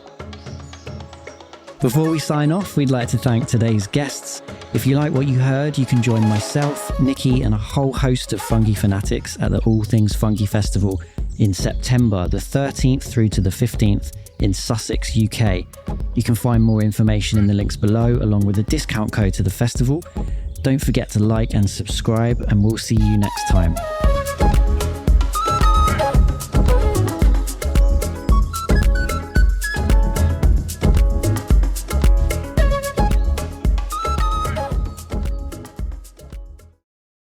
Speaker 1: Before we sign off, we'd like to thank today's guests. If you like what you heard, you can join myself, Nikki, and a whole host of fungi fanatics at the All Things Fungi Festival in September the 13th through to the 15th in Sussex, UK. You can find more information in the links below, along with a discount code to the festival. Don't forget to like and subscribe, and we'll see you next time.